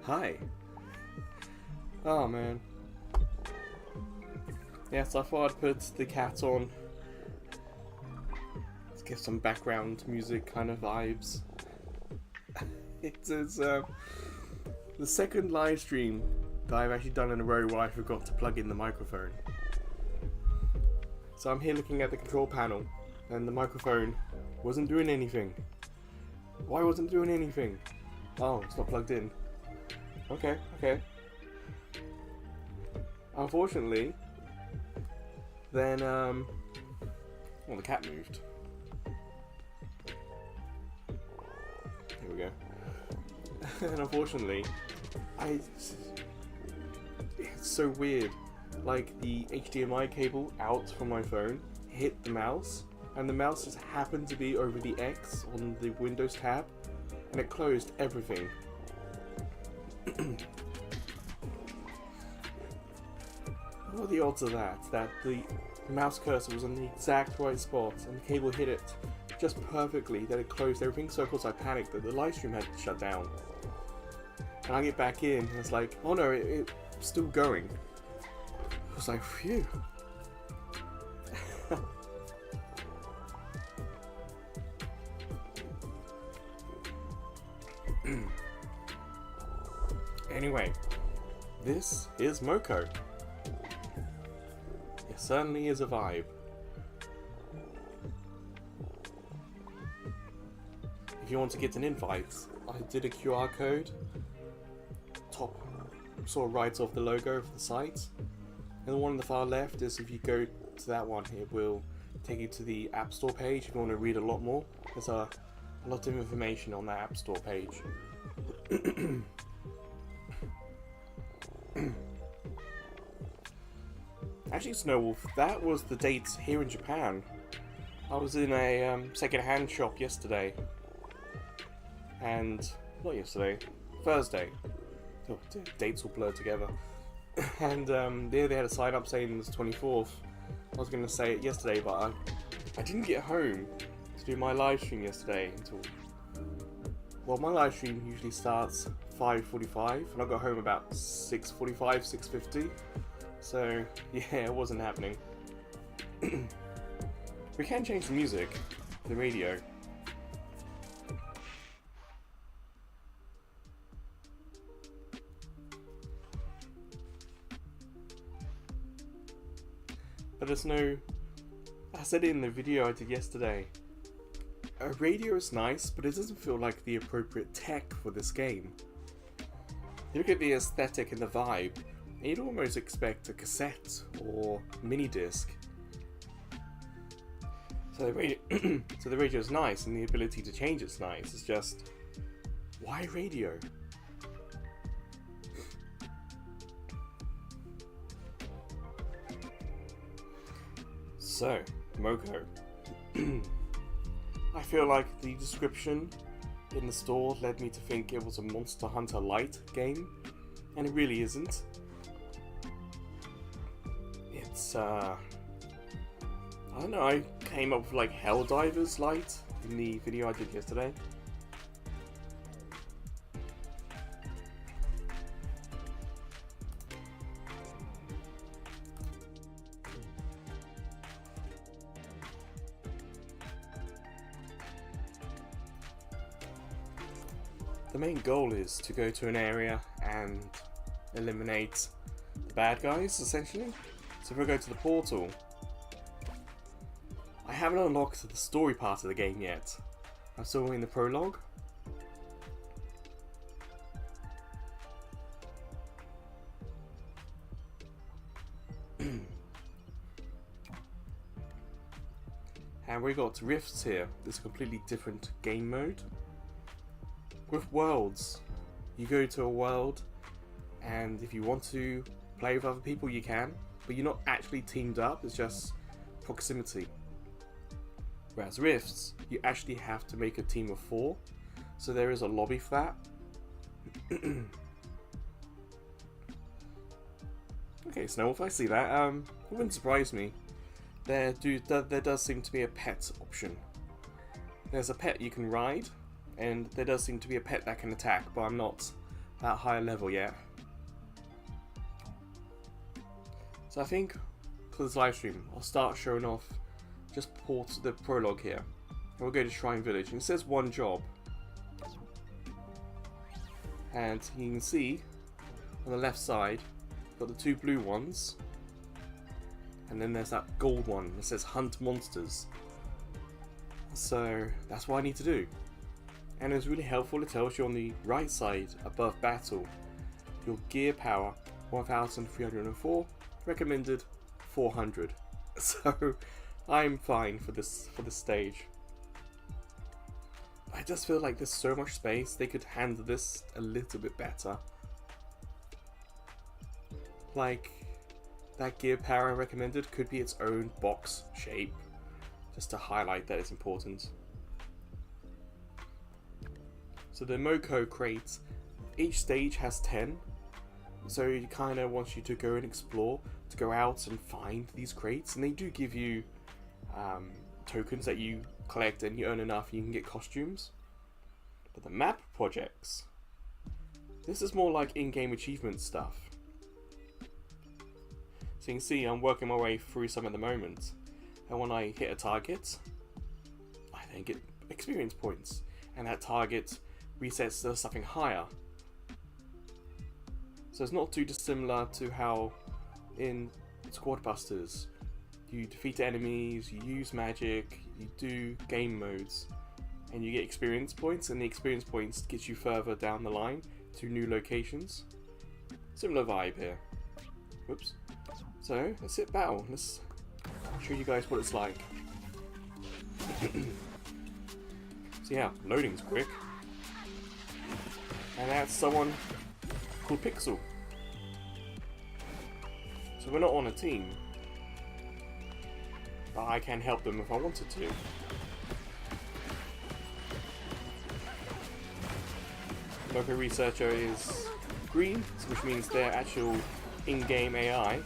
Hi. Oh man. Yes, I thought I'd put the cat on to give some background music kind of vibes. It is the second live stream that I've actually done in a row where I forgot to plug in the microphone. So I'm here looking at the control panel and the microphone wasn't doing anything. Why wasn't it doing anything? Oh, it's not plugged in. Okay. Unfortunately, then, well, the cat moved. Here we go. And unfortunately, it's so weird. Like, the HDMI cable out from my phone hit the mouse, and the mouse just happened to be over the X on the Windows tab, and it closed everything. What are the odds of that? That the mouse cursor was on the exact right spot and the cable hit it just perfectly, that it closed everything, so of course I panicked that the live stream had shut down. And I get back in and it's like, oh no, it's still going. I was like, phew. Anyway, this is Moko. It certainly is a vibe. If you want to get an invite, I did a QR code top sort of right off the logo of the site, and the one on the far left is if you go to that one, it will take you to the App Store page if you want to read a lot more. There's a lot of information on that App Store page. Actually, Snowwolf, that was the date here in Japan. I was in a second-hand shop yesterday. And, not yesterday, Thursday. Oh, dates all blurred together. And there they had a sign up saying it was 24th. I was going to say it yesterday, but I didn't get home to do my live stream yesterday until... Well, my live stream usually starts 5:45, and I got home about 6:45, 6:50. So, yeah, it wasn't happening. We can change the music, the radio. But there's no... I said it in the video I did yesterday. A radio is nice, but it doesn't feel like the appropriate tech for this game. You look at the aesthetic and the vibe, and you'd almost expect a cassette or mini disc. So the radio is nice, and the ability to change it's nice. It's just, why radio? So, Moko. I feel like the description in the store led me to think it was a Monster Hunter Lite game, and it really isn't. It's, I don't know, I came up with like Helldivers Lite in the video I did yesterday. The main goal is to go to an area and eliminate the bad guys, essentially. So if we go to the portal, I haven't unlocked the story part of the game yet. I'm still in the prologue. And we got rifts here. This is a completely different game mode. With worlds, you go to a world, and if you want to play with other people, you can, but you're not actually teamed up, it's just proximity. Whereas rifts, you actually have to make a team of 4, so there is a lobby for that. Okay, Snowwolf, I see that. It wouldn't surprise me. There does seem to be a pet option. There's a pet you can ride, and there does seem to be a pet that can attack, but I'm not that higher level yet. So I think for this live stream, I'll start showing off just the prologue here. And we'll go to Shrine Village, and it says one job. And you can see on the left side, got the two blue ones, and then there's that gold one that says Hunt Monsters. So that's what I need to do. And it's really helpful, it tells you on the right side above battle, your gear power 1304, recommended 400. So I'm fine for this stage. I just feel like there's so much space, they could handle this a little bit better. Like, that gear power recommended could be its own box shape, just to highlight that it's important. So the Moko crates, each stage has 10, so it kind of wants you to go and explore, to go out and find these crates, and they do give you tokens that you collect, and you earn enough and you can get costumes. But the map projects, this is more like in-game achievement stuff. So you can see I'm working my way through some at the moment, and when I hit a target, I then get experience points, and that target resets to something higher. So it's not too dissimilar to how in Squad Busters you defeat enemies, you use magic, you do game modes, and you get experience points, and the experience points gets you further down the line to new locations. Similar vibe here. Whoops. So let's hit battle. Let's show you guys what it's like. So yeah, loading's quick. And that's someone called Pixel. So we're not on a team, but I can help them if I wanted to. Local researcher is green, which means they're actual in-game AI.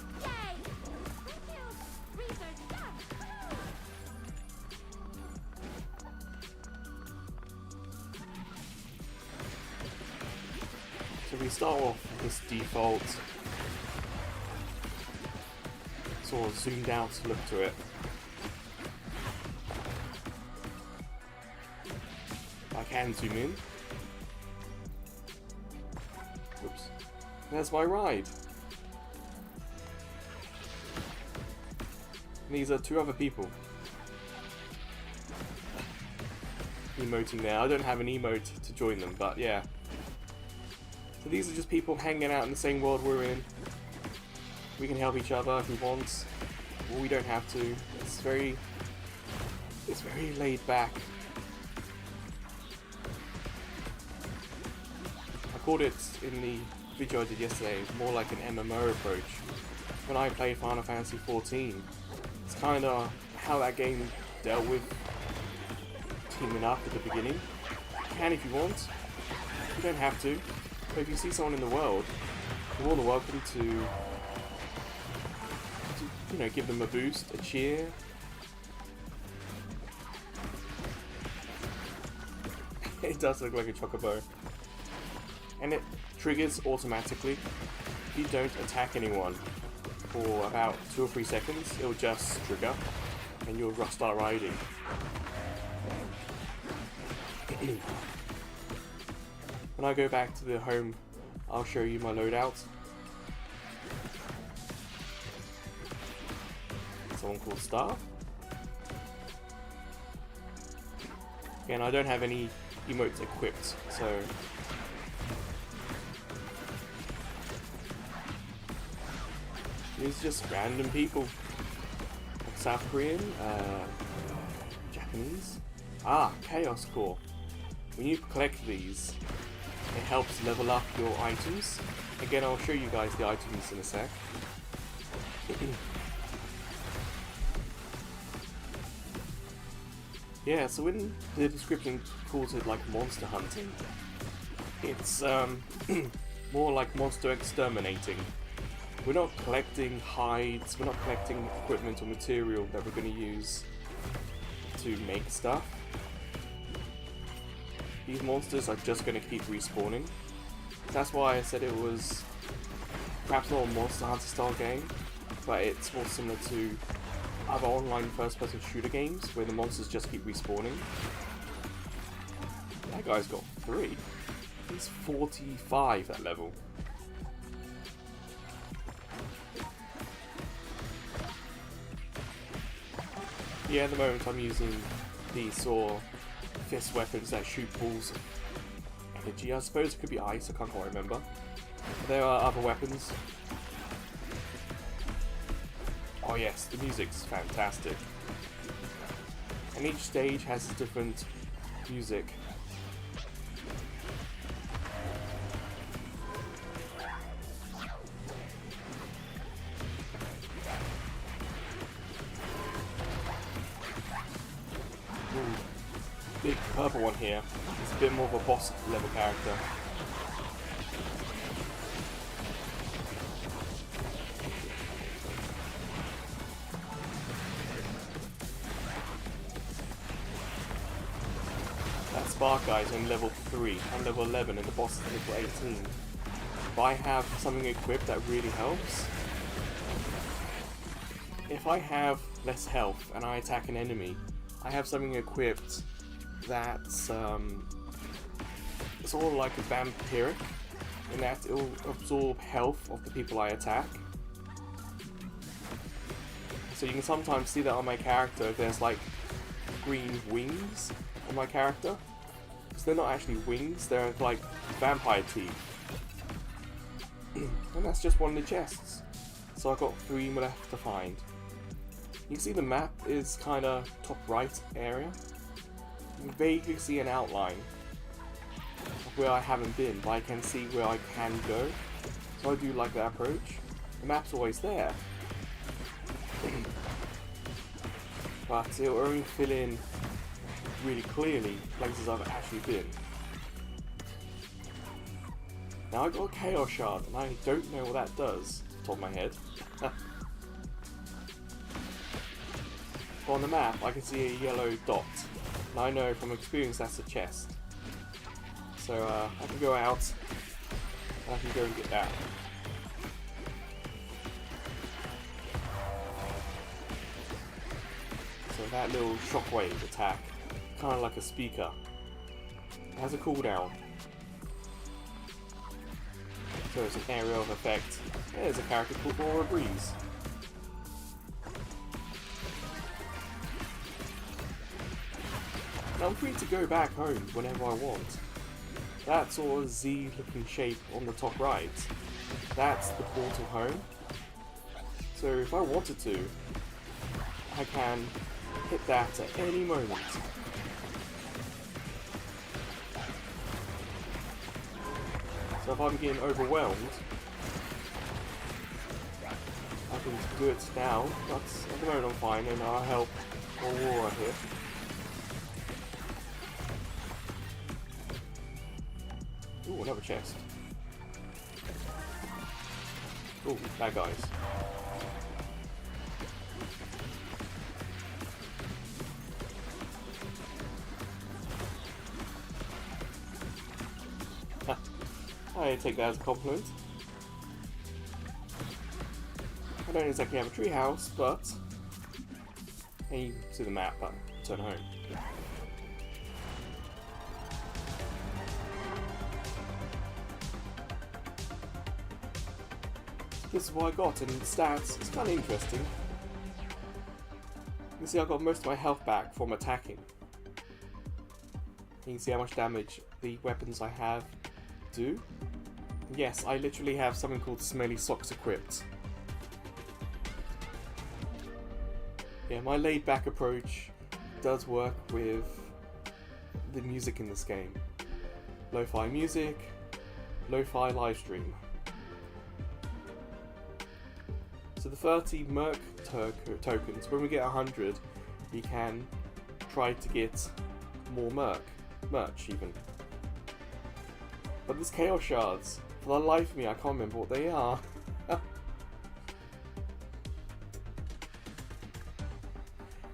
So we start off with this default sort of zoomed out look to it. I can zoom in. Oops. There's my ride. And these are two other people. Emoting there. I don't have an emote to join them, but yeah. So these are just people hanging out in the same world we're in. We can help each other if we want, or we don't have to. It's very laid back. I called it in the video I did yesterday more like an MMO approach. When I played Final Fantasy XIV, it's kind of how that game dealt with teaming up at the beginning. You can if you want. You don't have to. But if you see someone in the world, you're more than welcome to you know, give them a boost, a cheer. It does look like a chocobo. And it triggers automatically. If you don't attack anyone for about 2 or 3 seconds, it'll just trigger and you'll start riding. When I go back to the home, I'll show you my loadout. Someone called Star. Again, I don't have any emotes equipped, so these are just random people. South Korean, Japanese. Chaos Core. When you collect these, it helps level up your items. Again, I'll show you guys the items in a sec. Yeah, so when the description calls it like monster hunting, it's more like monster exterminating. We're not collecting hides, we're not collecting equipment or material that we're going to use to make stuff. These monsters are just going to keep respawning. That's why I said it was perhaps not a Monster Hunter style game, but it's more similar to other online first-person shooter games where the monsters just keep respawning. That guy's got 3. He's 45 at level. Yeah, at the moment I'm using these sort of fist weapons that shoot balls of energy. I suppose it could be ice, I can't quite remember. There are other weapons. Oh yes, the music's fantastic. And each stage has a different music. Ooh, big purple one here. It's a bit more of a boss level character. That spark guy's on level 3, I'm level 11 and the boss is level 18. If I have something equipped that really helps, if I have less health and I attack an enemy, I have something equipped that's sort of like a vampiric, in that it will absorb health of the people I attack. So you can sometimes see that on my character, there's like green wings on my character. Because they're not actually wings, they're like vampire teeth. And that's just one of the chests. So I've got 3 left to find. You can see the map is kind of top right area. You can vaguely see an outline of where I haven't been, but I can see where I can go. So I do like that approach. The map's always there. But it'll only fill in really clearly places I've actually been. Now I got a Chaos Shard and I don't know what that does off the top of my head. But on the map I can see a yellow dot, and I know from experience that's a chest. So I can go out and I can go and get that. So that little shockwave attack, kind of like a speaker, it has a cooldown. So it's an area of effect. There's a character called Aura Breeze. And I'm free to go back home whenever I want. That sort of Z looking shape on the top right, that's the portal home. So if I wanted to, I can hit that at any moment. So if I'm getting overwhelmed, I can do it now, but at the moment I'm fine and I'll help Aurora here. Ooh, another chest. Ooh, bad guys. I take that as a compliment. I don't exactly have a treehouse, but and you see the map, but turn home. This is what I got, and the stats, it's kind of interesting. You can see I got most of my health back from attacking. You can see how much damage the weapons I have do. Yes, I literally have something called Smelly Socks equipped. Yeah, my laid-back approach does work with the music in this game. Lo-fi music, lo-fi livestream. So the 30 Merc tokens, when we get 100, we can try to get more merch even. But these Chaos Shards, for the life of me, I can't remember what they are.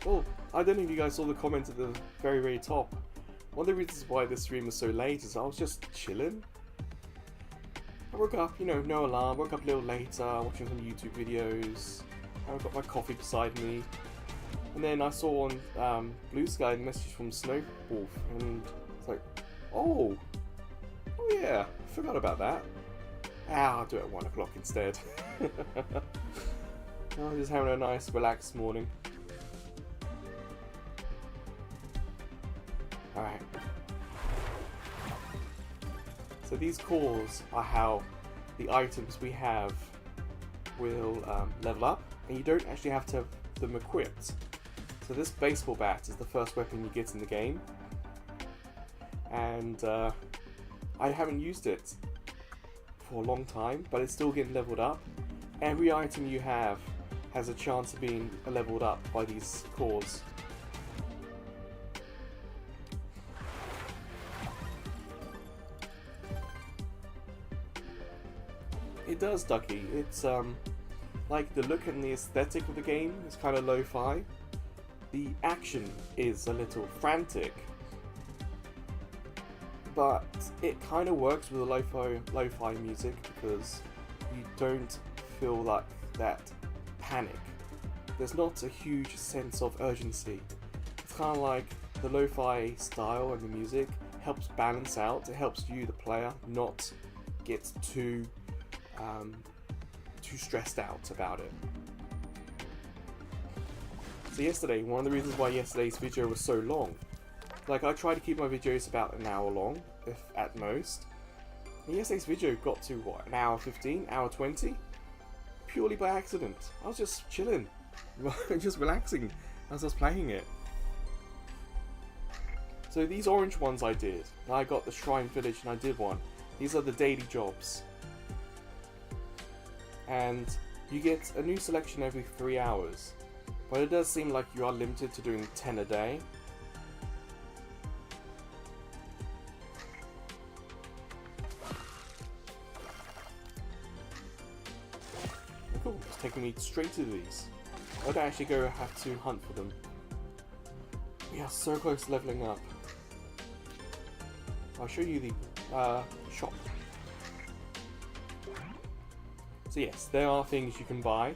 Well, I don't know if you guys saw the comment at the very, very top. One of the reasons why this stream was so late is I was just chilling. I woke up, you know, no alarm, woke up a little later, watching some YouTube videos. I've got my coffee beside me. And then I saw on Blue Sky the message from Snowwolf, and it's like, oh yeah, I forgot about that. I'll do it at 1 o'clock instead. I'm just having a nice relaxed morning. Alright. So these cores are how the items we have will level up, and you don't actually have to have them equipped. So this baseball bat is the first weapon you get in the game, and I haven't used it for a long time, but it's still getting leveled up. Every item you have has a chance of being leveled up by these cores. It does, Ducky. It's like the look and the aesthetic of the game is kind of lo-fi. The action is a little frantic, but it kind of works with the lo-fi music because you don't feel like that panic. There's not a huge sense of urgency. It's kind of like the lo-fi style and the music helps balance out. It helps you, the player, not get too stressed out about it. So yesterday, one of the reasons why yesterday's video was so long, like I try to keep my videos about an hour long, if at most. And yesterday's video got to what, an hour 15, hour 20? Purely by accident. I was just chilling, just relaxing as I was playing it. So these orange ones I did. I got the Shrine Village and I did one. These are the daily jobs. And you get a new selection every 3 hours. But it does seem like you are limited to doing 10 a day. Cool, it's taking me straight to these. I don't actually have to hunt for them. We are so close to leveling up. I'll show you the shop. So yes, there are things you can buy.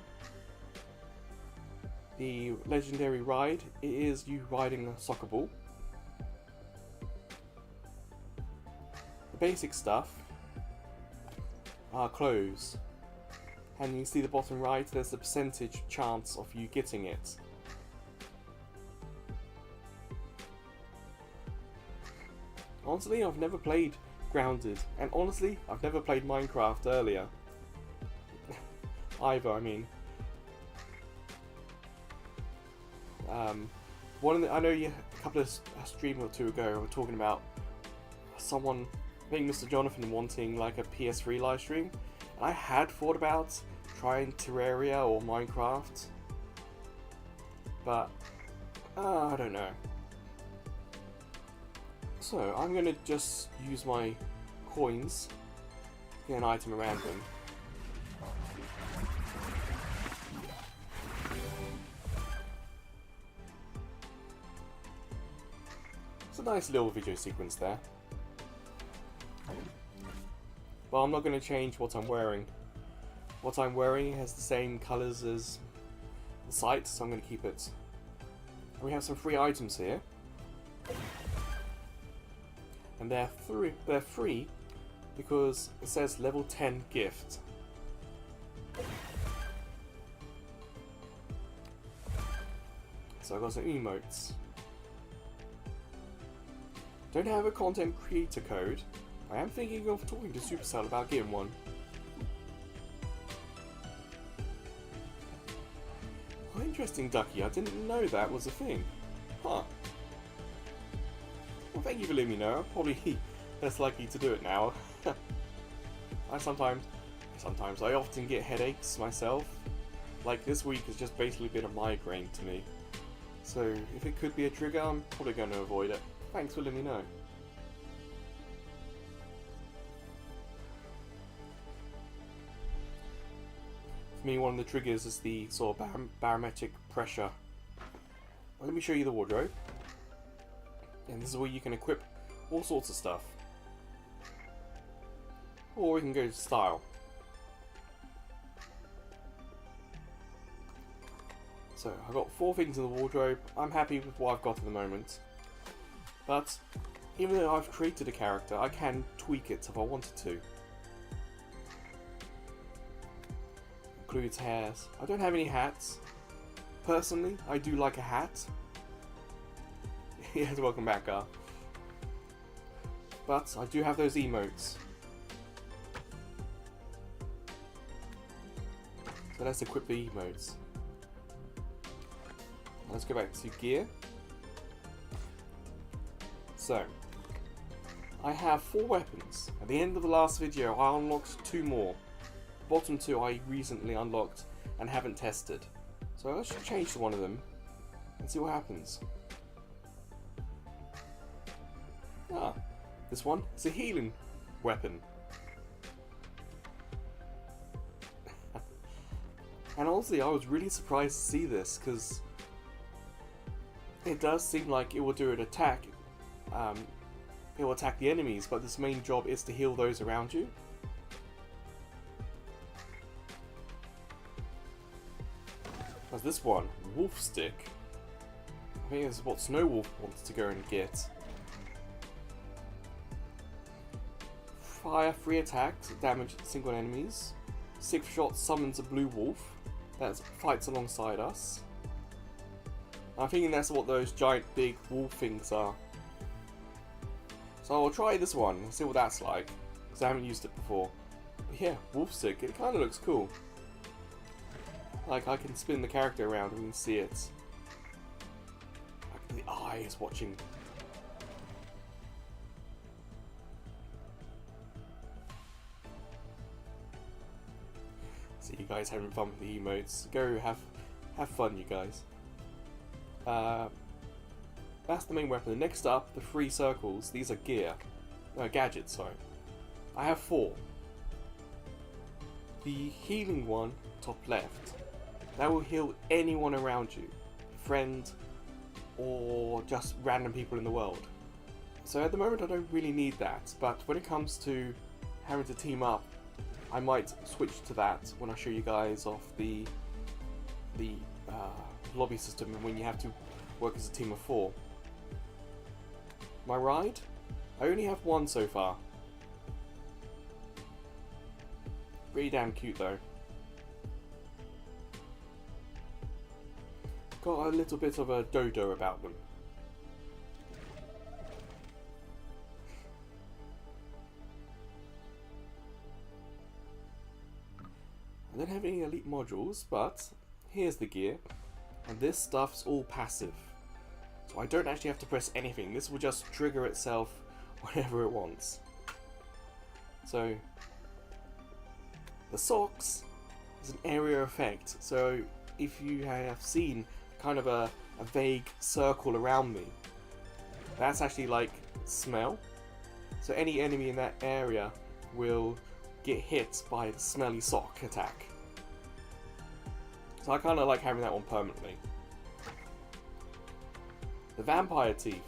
The legendary ride, it is you riding a soccer ball. The basic stuff are clothes. And you see the bottom right, there's the percentage chance of you getting it. Honestly, I've never played Grounded, and honestly, I've never played Minecraft earlier. Either, I mean. I know a couple of streams or two ago were talking about someone, I think Mr. Jonathan, wanting like a PS3 live stream. And I had thought about trying Terraria or Minecraft, but I don't know. So I'm gonna just use my coins, get an item at random. It's a nice little video sequence there. But I'm not going to change what I'm wearing. What I'm wearing has the same colours as the site, so I'm going to keep it. And we have some free items here. And they're free because it says level 10 gift. So I got some emotes. Don't have a content creator code. I am thinking of talking to Supercell about getting one. Oh, interesting, Ducky. I didn't know that was a thing. Huh. Well, thank you for letting me know. I'm probably less likely to do it now. I often get headaches myself. Like this week has just basically been a migraine to me. So if it could be a trigger, I'm probably going to avoid it. Thanks for letting me know. For me, one of the triggers is the sort of barometric pressure. Well, let me show you the wardrobe. And this is where you can equip all sorts of stuff. or we can go to style. So I've got 4 things in the wardrobe. I'm happy with what I've got at the moment. But even though I've created a character, I can tweak it if I wanted to. Includes hairs. I don't have any hats. Personally, I do like a hat. Yes, welcome back, Gar. But I do have those emotes. So let's equip the emotes. Let's go back to gear. So, I have 4 weapons. At the end of the last video, I unlocked 2 more. The bottom 2 I recently unlocked and haven't tested. So let's change to one of them and see what happens. Ah, this one is a healing weapon. And honestly, I was really surprised to see this because it does seem like it will do an attack. It will attack the enemies, but this main job is to heal those around you. There's this one, Wolf Stick. I think this is what Snow Wolf wants to go and get. Fire 3 attacks, damage single enemies. 6th shot summons a blue wolf that fights alongside us. I'm thinking that's what those giant big wolf things are. So I'll try this one and see what that's like, because I haven't used it before. But yeah, Wolf Stick, it kind of looks cool. Like I can spin the character around and we can see it. Like the eye is watching. So you guys having fun with the emotes. Go have fun, you guys. That's the main weapon. Next up, the 3 circles. These are gear. Gadgets, sorry. I have 4. The healing one, top left. That will heal anyone around you. Friend, or just random people in the world. So at the moment I don't really need that, but when it comes to having to team up, I might switch to that when I show you guys off the lobby system and when you have to work as a team of 4. My ride? I only have 1 so far. Pretty damn cute though. Got a little bit of a dodo about them. I don't have any elite modules, but here's the gear. And this stuff's all passive. So I don't actually have to press anything. This will just trigger itself whenever it wants. So the socks is an area effect. So if you have seen kind of a vague circle around me, that's actually like smell. So any enemy in that area will get hit by the smelly sock attack. So I kind of like having that one permanently. The vampire teeth.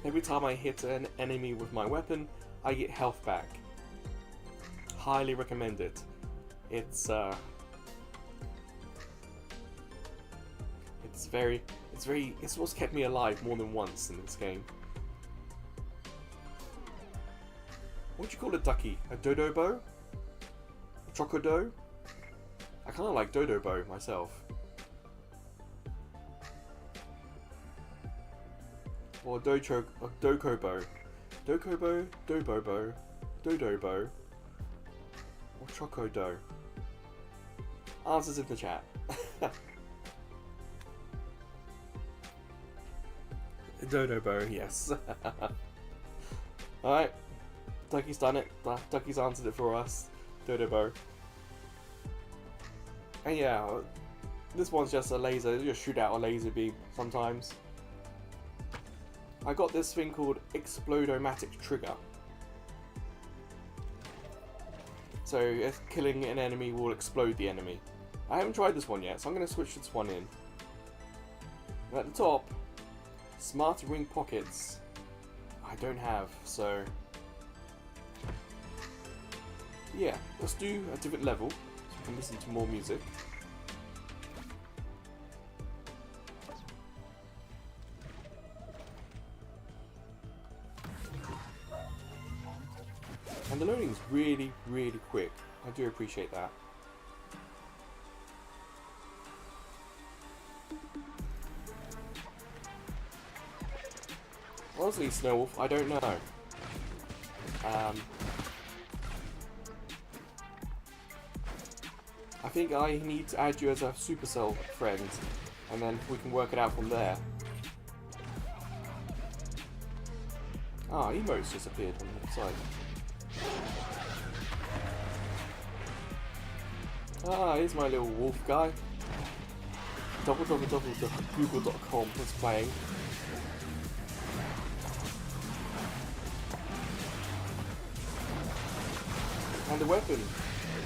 Every time I hit an enemy with my weapon, I get health back. Highly recommend it. It's what's kept me alive more than once in this game. What do you call a ducky? A dodobo? A chocodo? I kind of like dodobo myself. Or dokobo. Dokobo, dobobo, dodobo, or chocodo. Answers in the chat. Dodobo, yes. Alright. Ducky's done it. Ducky's answered it for us. Dodobo. And yeah, this one's just a laser. You just shoot out a laser beam sometimes. I got this thing called Explodomatic Trigger. So if killing an enemy will explode the enemy. I haven't tried this one yet, so I'm going to switch this one in. And at the top, Smart Ring Pockets. I don't have, so Yeah, let's do a different level so we can listen to more music. And the loading is really, really quick. I do appreciate that. Honestly, Snowwolf, I don't know. I think I need to add you as a Supercell friend, and then we can work it out from there. Ah, emotes just appeared on the side. Ah, here's my little wolf guy. www.google.com was playing. And the weapon.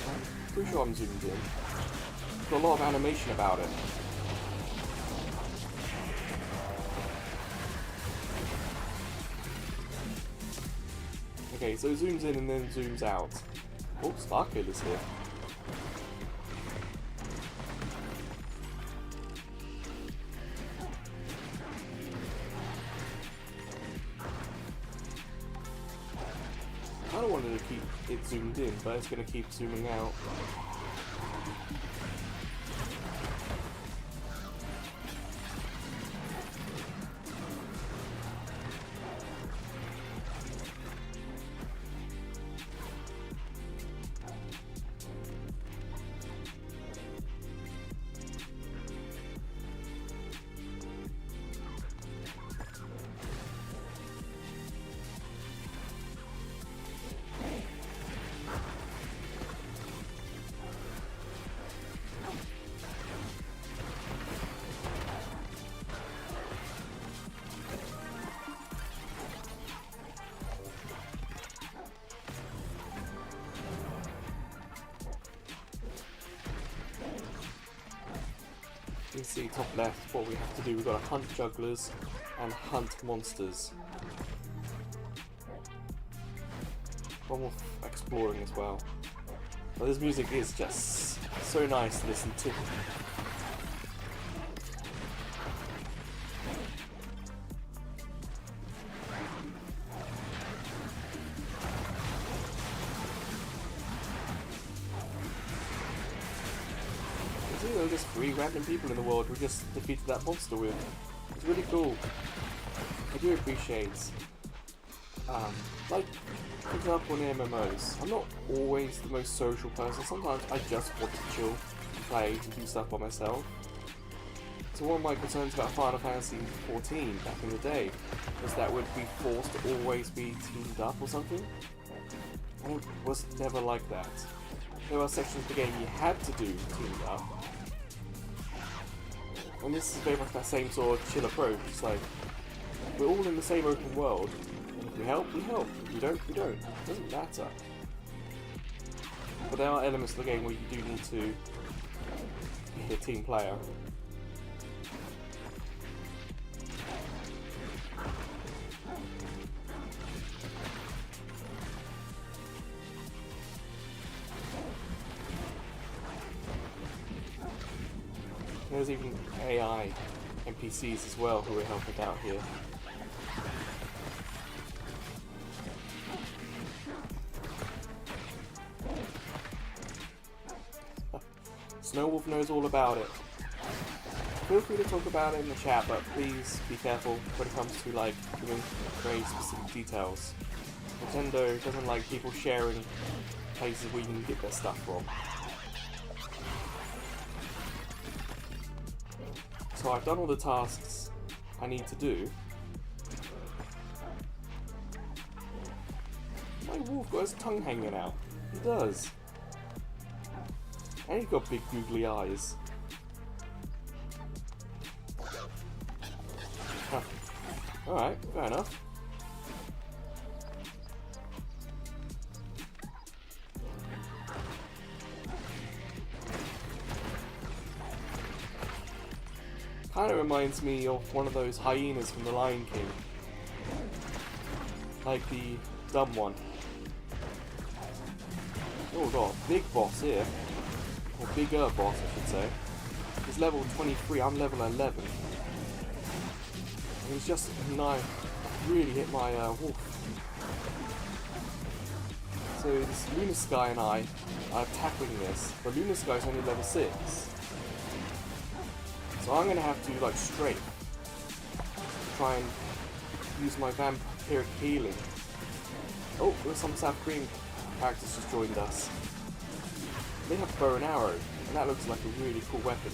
I'm pretty sure I'm zoomed in. Got a lot of animation about it. Okay, so it zooms in and then zooms out. Oh, Starkill is here. I kind of wanted to keep it zoomed in, but it's going to keep zooming out. You can see top left what we have to do. We've got to hunt jugglers and hunt monsters. One more exploring as well. But this music is just so nice to listen to. Just 3 random people in the world we just defeated that monster with. It's really cool. I do appreciate, like, for example in MMOs, I'm not always the most social person. Sometimes I just want to chill, play, and do stuff by myself. So one of my concerns about Final Fantasy XIV back in the day was that we'd be forced to always be teamed up or something. And it was never like that. There were sections of the game you had to do teamed up. And this is very much that same sort of chill approach. It's like, we're all in the same open world, and if we help, we help. If we don't, we don't. It doesn't matter. But there are elements of the game where you do need to be a team player. There's even AI NPCs as well who are helping out here. Snowwolf knows all about it. Feel free to talk about it in the chat, but please be careful when it comes to like giving very specific details. Nintendo doesn't like people sharing places where you can get their stuff from. So I've done all the tasks I need to do. My wolf got his tongue hanging out. He does. And he's got big googly eyes. Huh. Alright, fair enough. Kind of reminds me of one of those hyenas from The Lion King. Like the dumb one. Oh, we've got a big boss here. Or bigger boss, I should say. He's level 23, I'm level 11. And he's just a knife. Really hit my wolf. So this Lunar Sky and I are tackling this, but Lunar Sky is only level 6. So I'm going to have to like strafe to try and use my vampiric healing. Oh, there's some South Korean characters just joined us. They have bow and arrow, and that looks like a really cool weapon.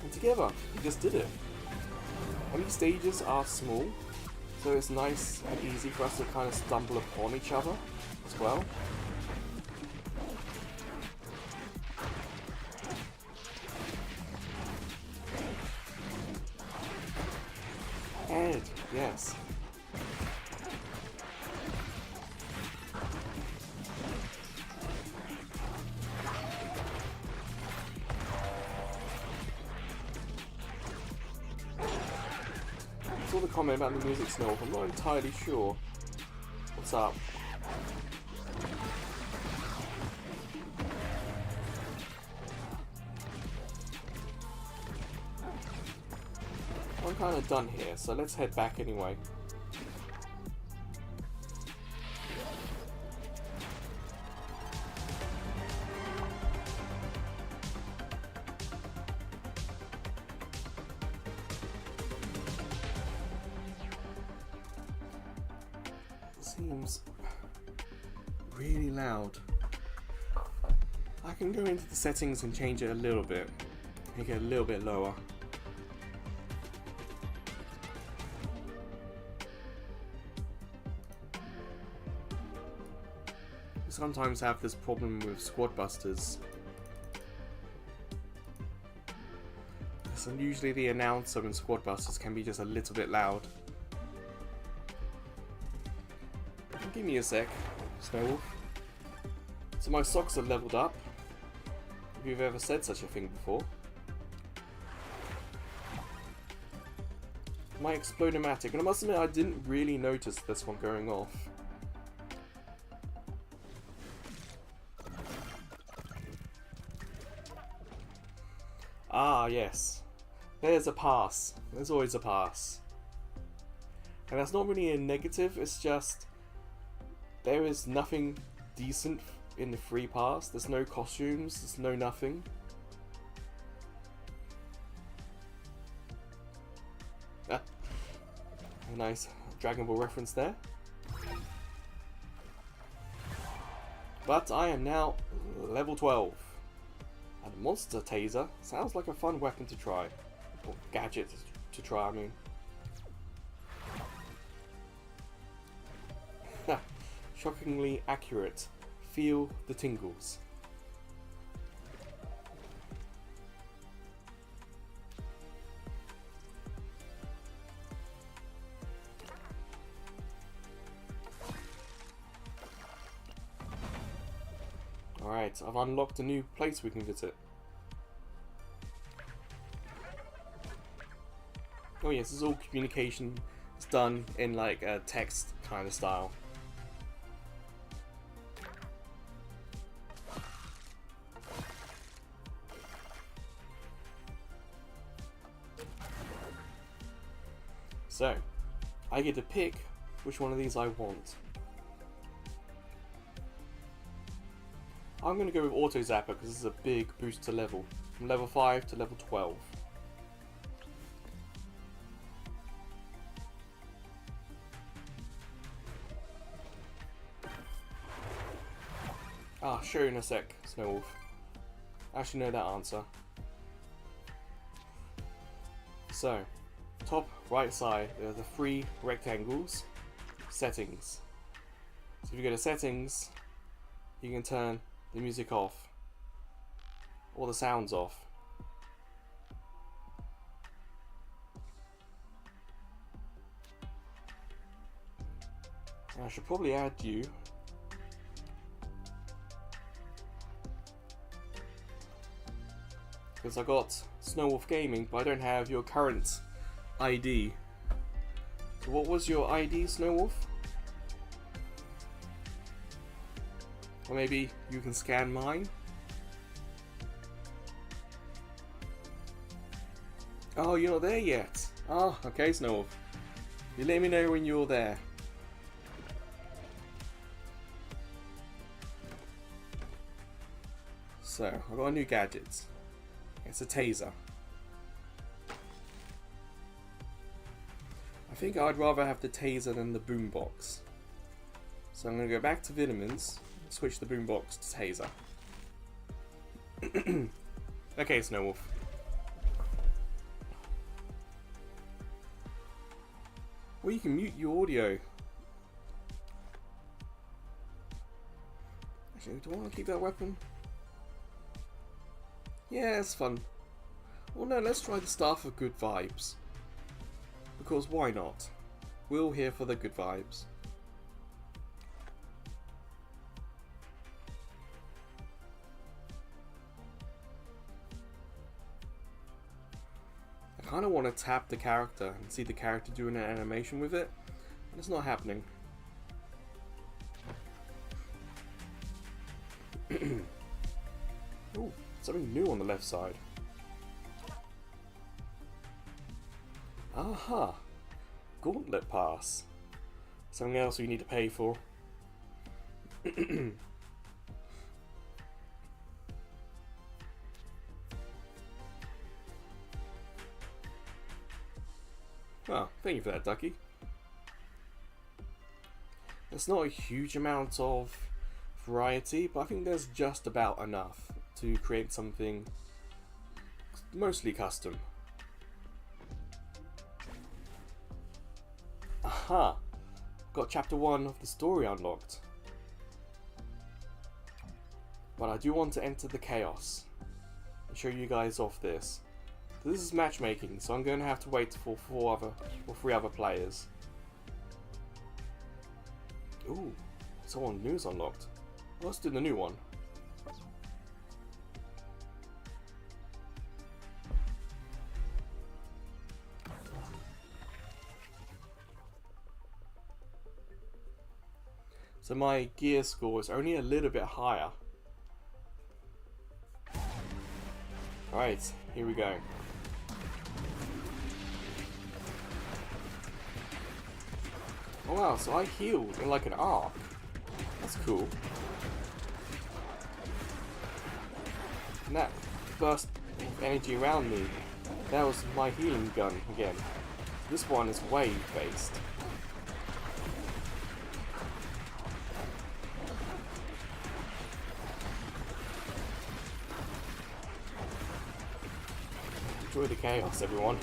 And together, we just did it. And these stages are small, so it's nice and easy for us to kind of stumble upon each other as well. And yes. I saw the comment about the music snow. I'm not entirely sure. What's up? I'm kind of done here, so let's head back anyway. Seems really loud. I can go into the settings and change it a little bit, make it a little bit lower. I sometimes have this problem with squad busters. And usually the announcer in squad busters can be just a little bit loud. Give me a sec, Snowwolf. So my socks are leveled up. If you've ever said such a thing before. My Explodomatic, and I must admit I didn't really notice this one going off. Ah, yes. There's a pass. There's always a pass. And that's not really a negative, it's just there is nothing decent in the free pass. There's no costumes, there's no nothing. Ah, a nice Dragon Ball reference there. But I am now level 12. And a monster taser sounds like a fun weapon to try. Or gadget to try, I mean. Shockingly accurate. Feel the tingles. Alright, I've unlocked a new place we can visit. Oh yes, this is all communication. It's done in like a text kind of style. So, I get to pick which one of these I want. I'm going to go with Auto Zapper because this is a big boost to level. From level 5 to level 12. Ah, show you in a sec, Snowwolf. I actually know that answer. So, top right side, there are the 3 rectangles, settings. So if you go to settings, you can turn the music off, or the sounds off. I should probably add you. Because I got Snowwolf Gaming, but I don't have your current ID. So what was your ID, Snowwolf? Or maybe you can scan mine? Oh, you're not there yet. Oh, okay, Snowwolf. You let me know when you're there. So, I've got a new gadget. It's a taser. I think I'd rather have the taser than the boombox. So I'm going to go back to vitamins, switch the boombox to taser. Okay, Snowwolf. Well, you can mute your audio. Actually, do I want to keep that weapon? Yeah, it's fun. Well, no, let's try the Staff of Good Vibes. Because why not? We're all here for the good vibes. I kind of want to tap the character and see the character doing an animation with it, but it's not happening. Ooh, something new on the left side. Aha! Gauntlet pass. Something else we need to pay for. Oh, thank you for that, Ducky. There's not a huge amount of variety, but I think there's just about enough to create something mostly custom. Aha! Got chapter 1 of the story unlocked. But I do want to enter the chaos and show you guys off this. This is matchmaking, so I'm going to have to wait for 3 other players. Ooh, someone new's unlocked. Let's do the new one. So my gear score is only a little bit higher. Alright, here we go. Oh wow, so I healed in like an arc. That's cool. And that burst of energy around me, that was my healing gun again. This one is wave based. Enjoy the chaos, everyone.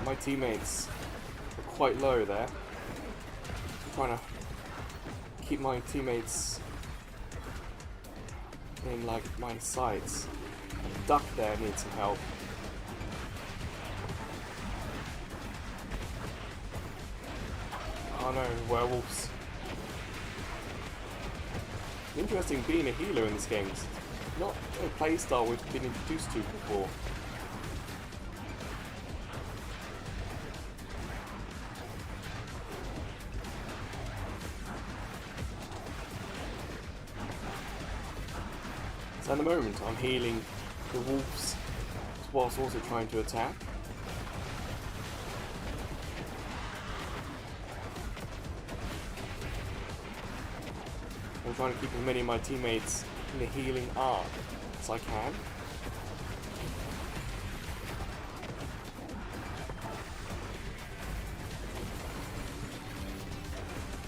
My teammates are quite low there. I'm trying to keep my teammates in like my sights. The duck there needs some help. Oh no, werewolves. Interesting being a healer in this game. It's not a playstyle we've been introduced to before. So at the moment I'm healing the wolves whilst also trying to attack. I'm trying to keep as many of my teammates in the healing arc as I can.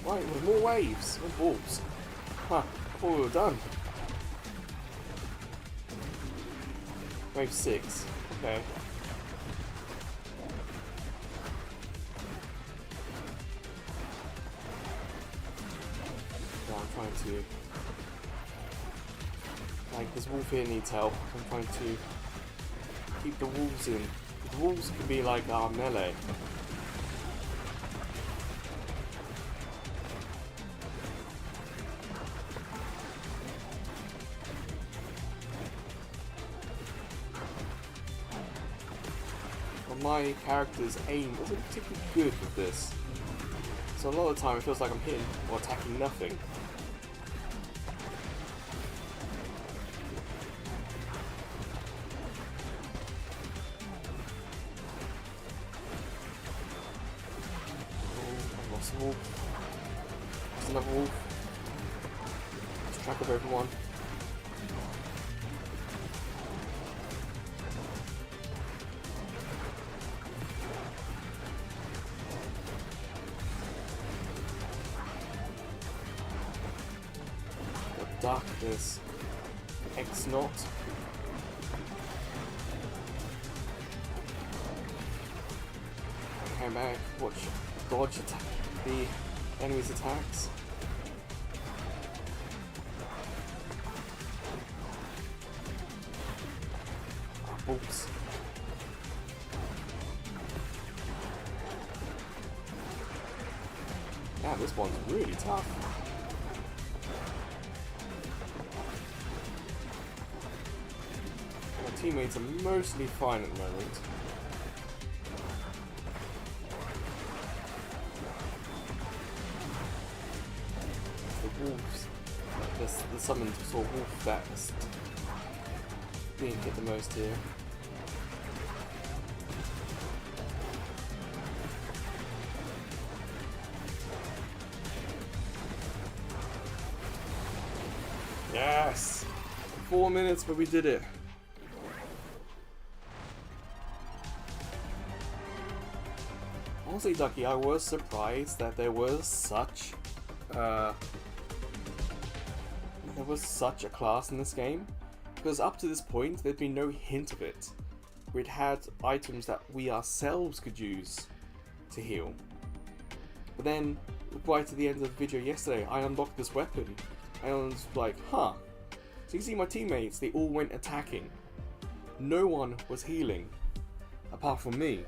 Right, with more waves and wolves. Huh, I thought we were done. Wave 6, okay. Yeah, I'm trying to... Like, this wolf here needs help. I'm trying to keep the wolves in. The wolves can be like our melee. my character's aim isn't particularly good with this. So a lot of the time it feels like I'm hitting or attacking nothing. Oh, I've lost a wolf. There's another wolf. Let's track of everyone. Darkness. X not. Okay, back. Watch. Dodge attack. The enemy's attacks. Oops. Yeah, this one's really tough. Teammates are mostly fine at the moment. The wolves, the summoned sort of wolf that's being hit the most here. Yes! 4 minutes, but we did it. Honestly, Ducky, I was surprised that there was such a class in this game, because up to this point there'd been no hint of it. We'd had items that we ourselves could use to heal, but then right at the end of the video yesterday, I unlocked this weapon, and I was like, huh. So you see my teammates, they all went attacking. No one was healing, apart from me.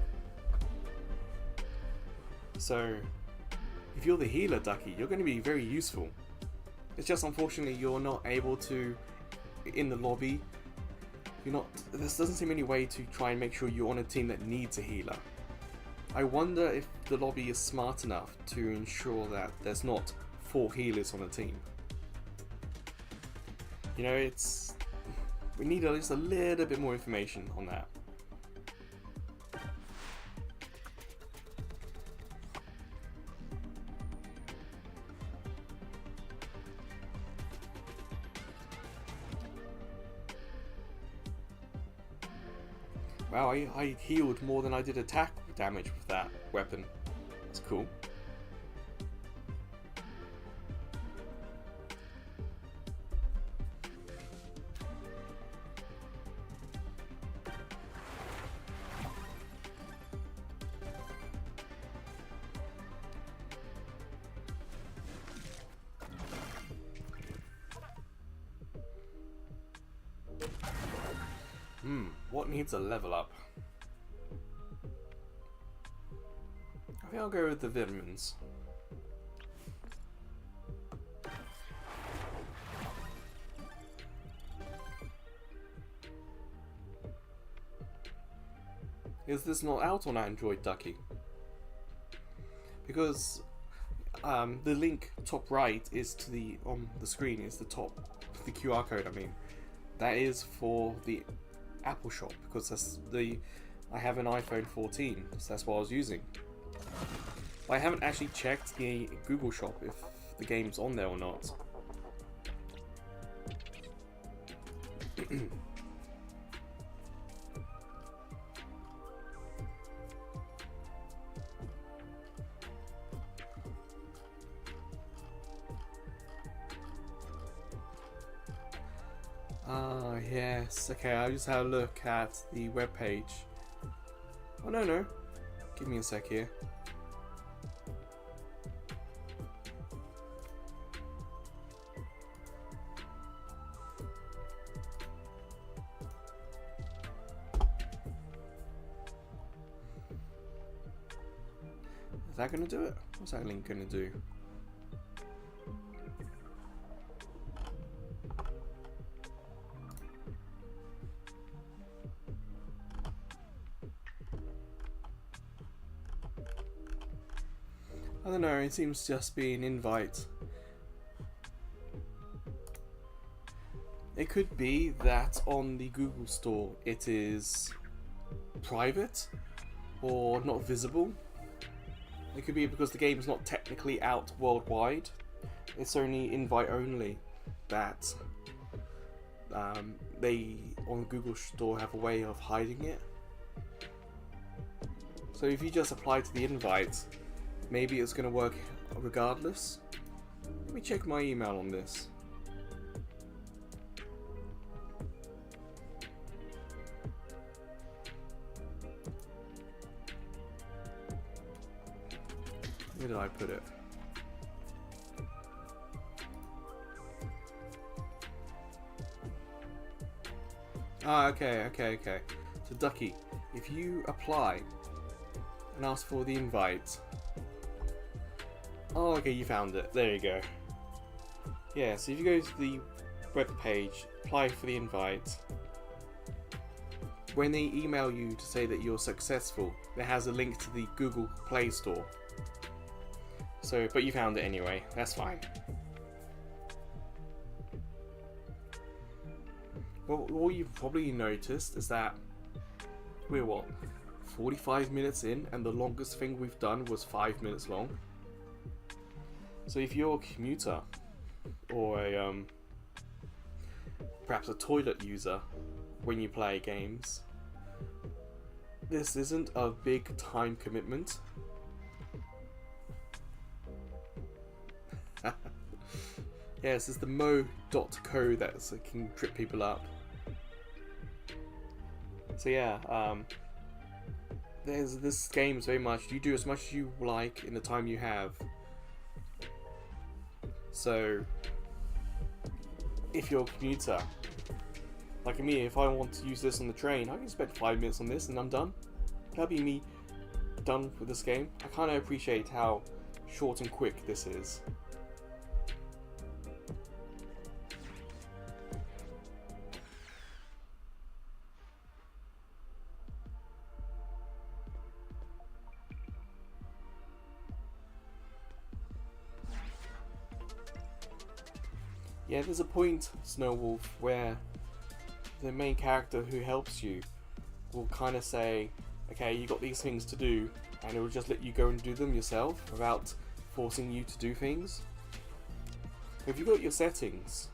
So, if you're the healer, Ducky, you're going to be very useful. It's just unfortunately you're not able to, in the lobby, there doesn't seem any way to try and make sure you're on a team that needs a healer. I wonder if the lobby is smart enough to ensure that there's not 4 healers on a team. You know, we need just a little bit more information on that. Wow, I healed more than I did attack damage with that weapon. That's cool. What needs a level up? I think I'll go with the vitamins. Is this not out on Android, Ducky? Because the link top right is to the on the screen is the QR code. I mean, that is for the Apple shop, because I have an iPhone 14, so that's what I was using. But I haven't actually checked the Google shop if the game's on there or not. Ah, yes. Okay, I'll just have a look at the webpage. Oh, no. Give me a sec here. Is that going to do it? What's that link going to do? I don't know, it seems to just be an invite. It could be that on the Google Store it is private or not visible. It could be because the game is not technically out worldwide. It's only invite only that they on the Google Store have a way of hiding it. So if you just apply to the invite, maybe it's going to work regardless. Let me check my email on this. Where did I put it? Ah, okay. So Ducky, if you apply and ask for the invite. Oh, okay, you found it. There you go. Yeah, so if you go to the web page, apply for the invite. When they email you to say that you're successful, it has a link to the Google Play Store. So, but you found it anyway, that's fine. Well, what you've probably noticed is that we're 45 minutes in, and the longest thing we've done was 5 minutes long. So if you're a commuter, or perhaps a toilet user when you play games, this isn't a big time commitment. Yes, it's the mo.co that can trip people up. So yeah, this game is very much, you do as much as you like in the time you have. So if you're a commuter, like me, if I want to use this on the train, I can spend 5 minutes on this and I'm done. That'll be me done with this game. I kind of appreciate how short and quick this is. Yeah, there's a point, Snowwolf, where the main character who helps you will kind of say, okay, you got these things to do, and it will just let you go and do them yourself without forcing you to do things. If you've got your settings,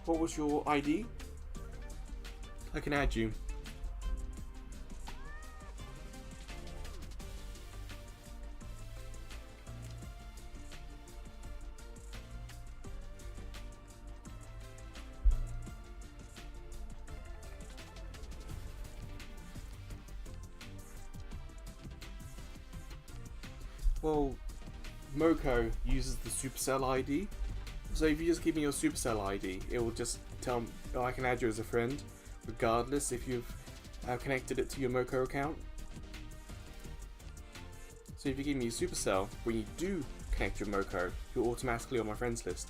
what was your ID? I can add you. Well, Moko uses the Supercell ID, so if you just give me your Supercell ID, it will just tell me, oh, I can add you as a friend, regardless if you've connected it to your Moko account. So if you give me your Supercell, when you do connect your Moko, you're automatically on my friends list.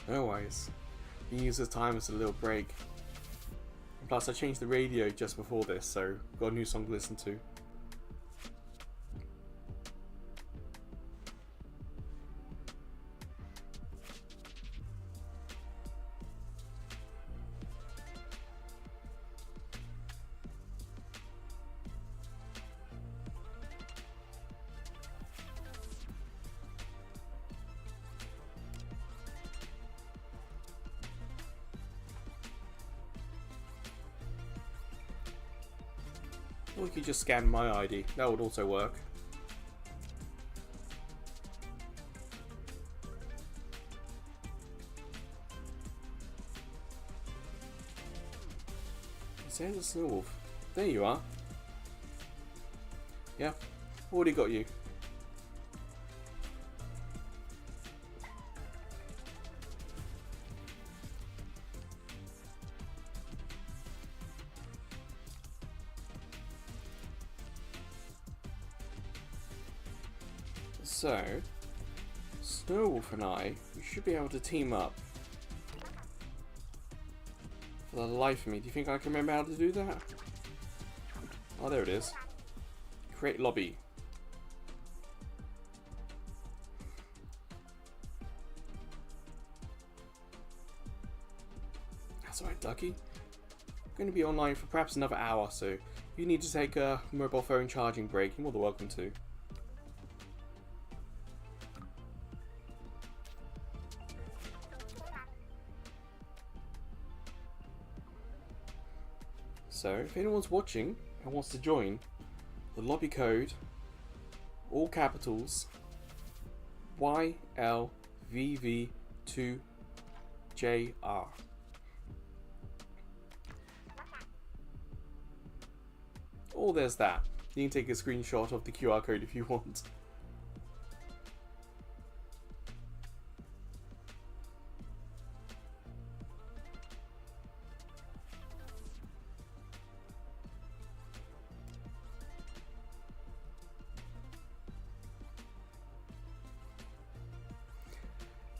No worries. You can use this time as a little break. Plus I changed the radio just before this, so got a new song to listen to. Or you could just scan my ID, that would also work. Say the Snow Wolf. There you are. Yeah, already got you. So, Snow Wolf and we should be able to team up. For the life of me, do you think I can remember how to do that? Oh, there it is. Create lobby. That's alright, Ducky. I'm going to be online for perhaps another hour, so if you need to take a mobile phone charging break, you're more than welcome to. So, if anyone's watching and wants to join, the lobby code, all capitals, YLVV2JR. Or there's that. You can take a screenshot of the QR code if you want.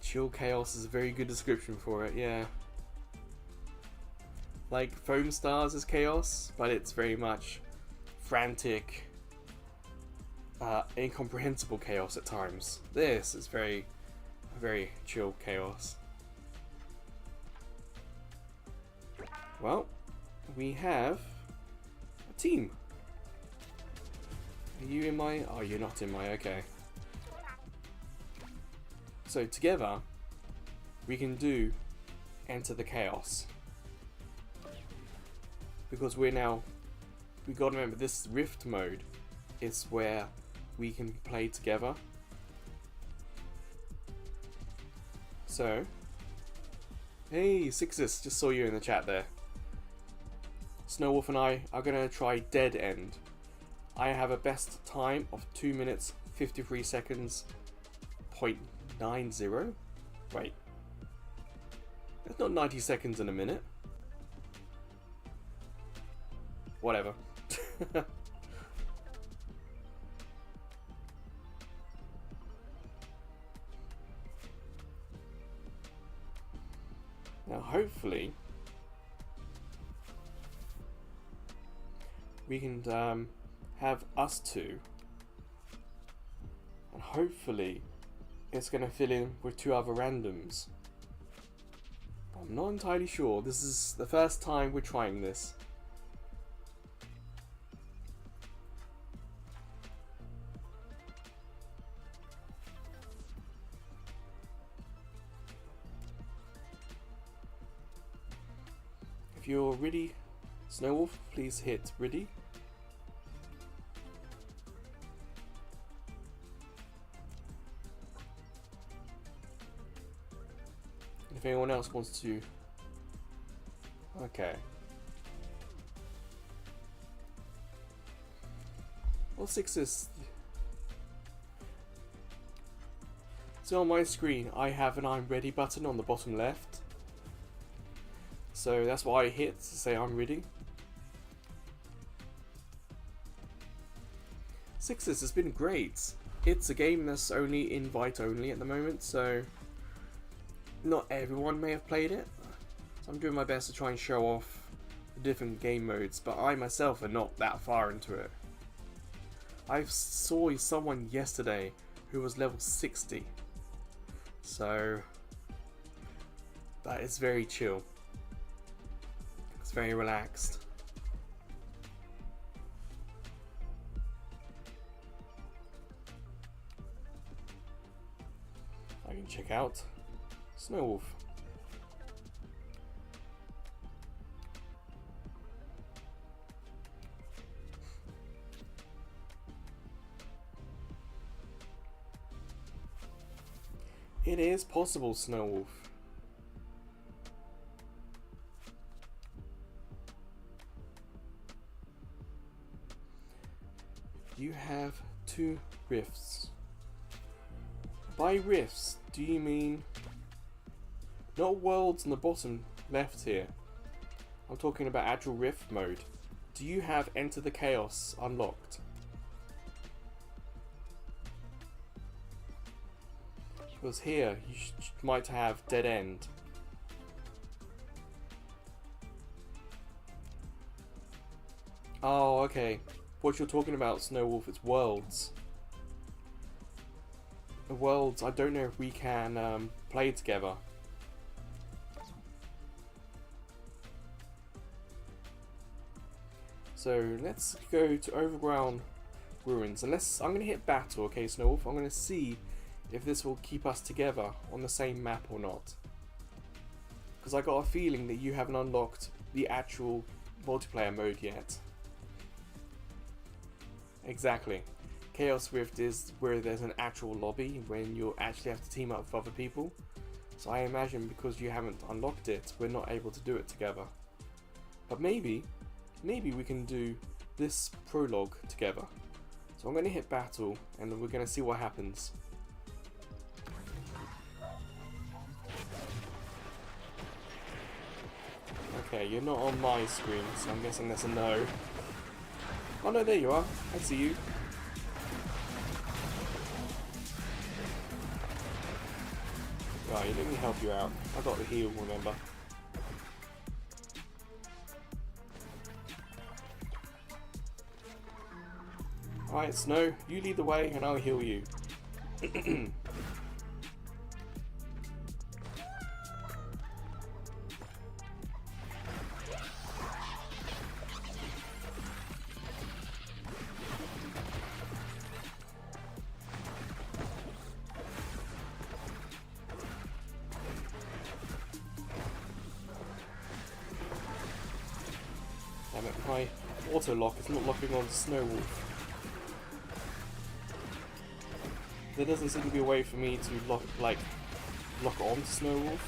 Chill Chaos is a very good description for it, yeah. Like Foam Stars is chaos, but it's very much frantic, incomprehensible chaos at times. This is very chill chaos. Well, we have a team. Are you in my... Oh, you're not in my... Okay. So together, we can do Enter the Chaos. Because we've got to remember, this Rift mode is where we can play together. So, hey Sixus, just saw you in the chat there. Snow Wolf and I are going to try Dead End. I have a best time of 2 minutes 53 seconds .90. Wait, that's not 90 seconds in a minute. Whatever. Now hopefully we can have us two, and hopefully it's going to fill in with 2 other randoms. I'm not entirely sure. This is the first time we're trying this. If you're ready, Snow Wolf, please hit ready. If anyone else wants to... Okay. Well, Sixes. So on my screen, I have an I'm ready button on the bottom left. So that's what I hit to say I'm ready. Sixes has been great. It's a game that's only invite only at the moment, so not everyone may have played it. So I'm doing my best to try and show off the different game modes, but I myself are not that far into it. I saw someone yesterday who was level 60. So that is very chill. It's very relaxed. I can check out Snow Wolf. It is possible, Snow Wolf. You have 2 rifts. By rifts, do you mean not worlds on the bottom left here? I'm talking about actual rift mode. Do you have Enter the Chaos unlocked? Because here you might have Dead End. Oh, okay. What you're talking about, Snowwolf, is worlds. The worlds, I don't know if we can play together. So let's go to Overground Ruins, and I'm going to hit battle, okay, Snowwolf. I'm going to see if this will keep us together on the same map or not. Because I got a feeling that you haven't unlocked the actual multiplayer mode yet. Exactly. Chaos Rift is where there's an actual lobby when you actually have to team up with other people. So I imagine because you haven't unlocked it, we're not able to do it together. But maybe we can do this prologue together. So I'm going to hit battle and then we're going to see what happens. Okay, you're not on my screen, so I'm guessing that's a no. Oh no, there you are. I see you. Right, let me help you out. I got the heal, remember. Alright, Snow, you lead the way and I'll heal you. Damn it, my auto lock is not locking on Snowwolf. There doesn't seem to be a way for me to lock on Snowwolf.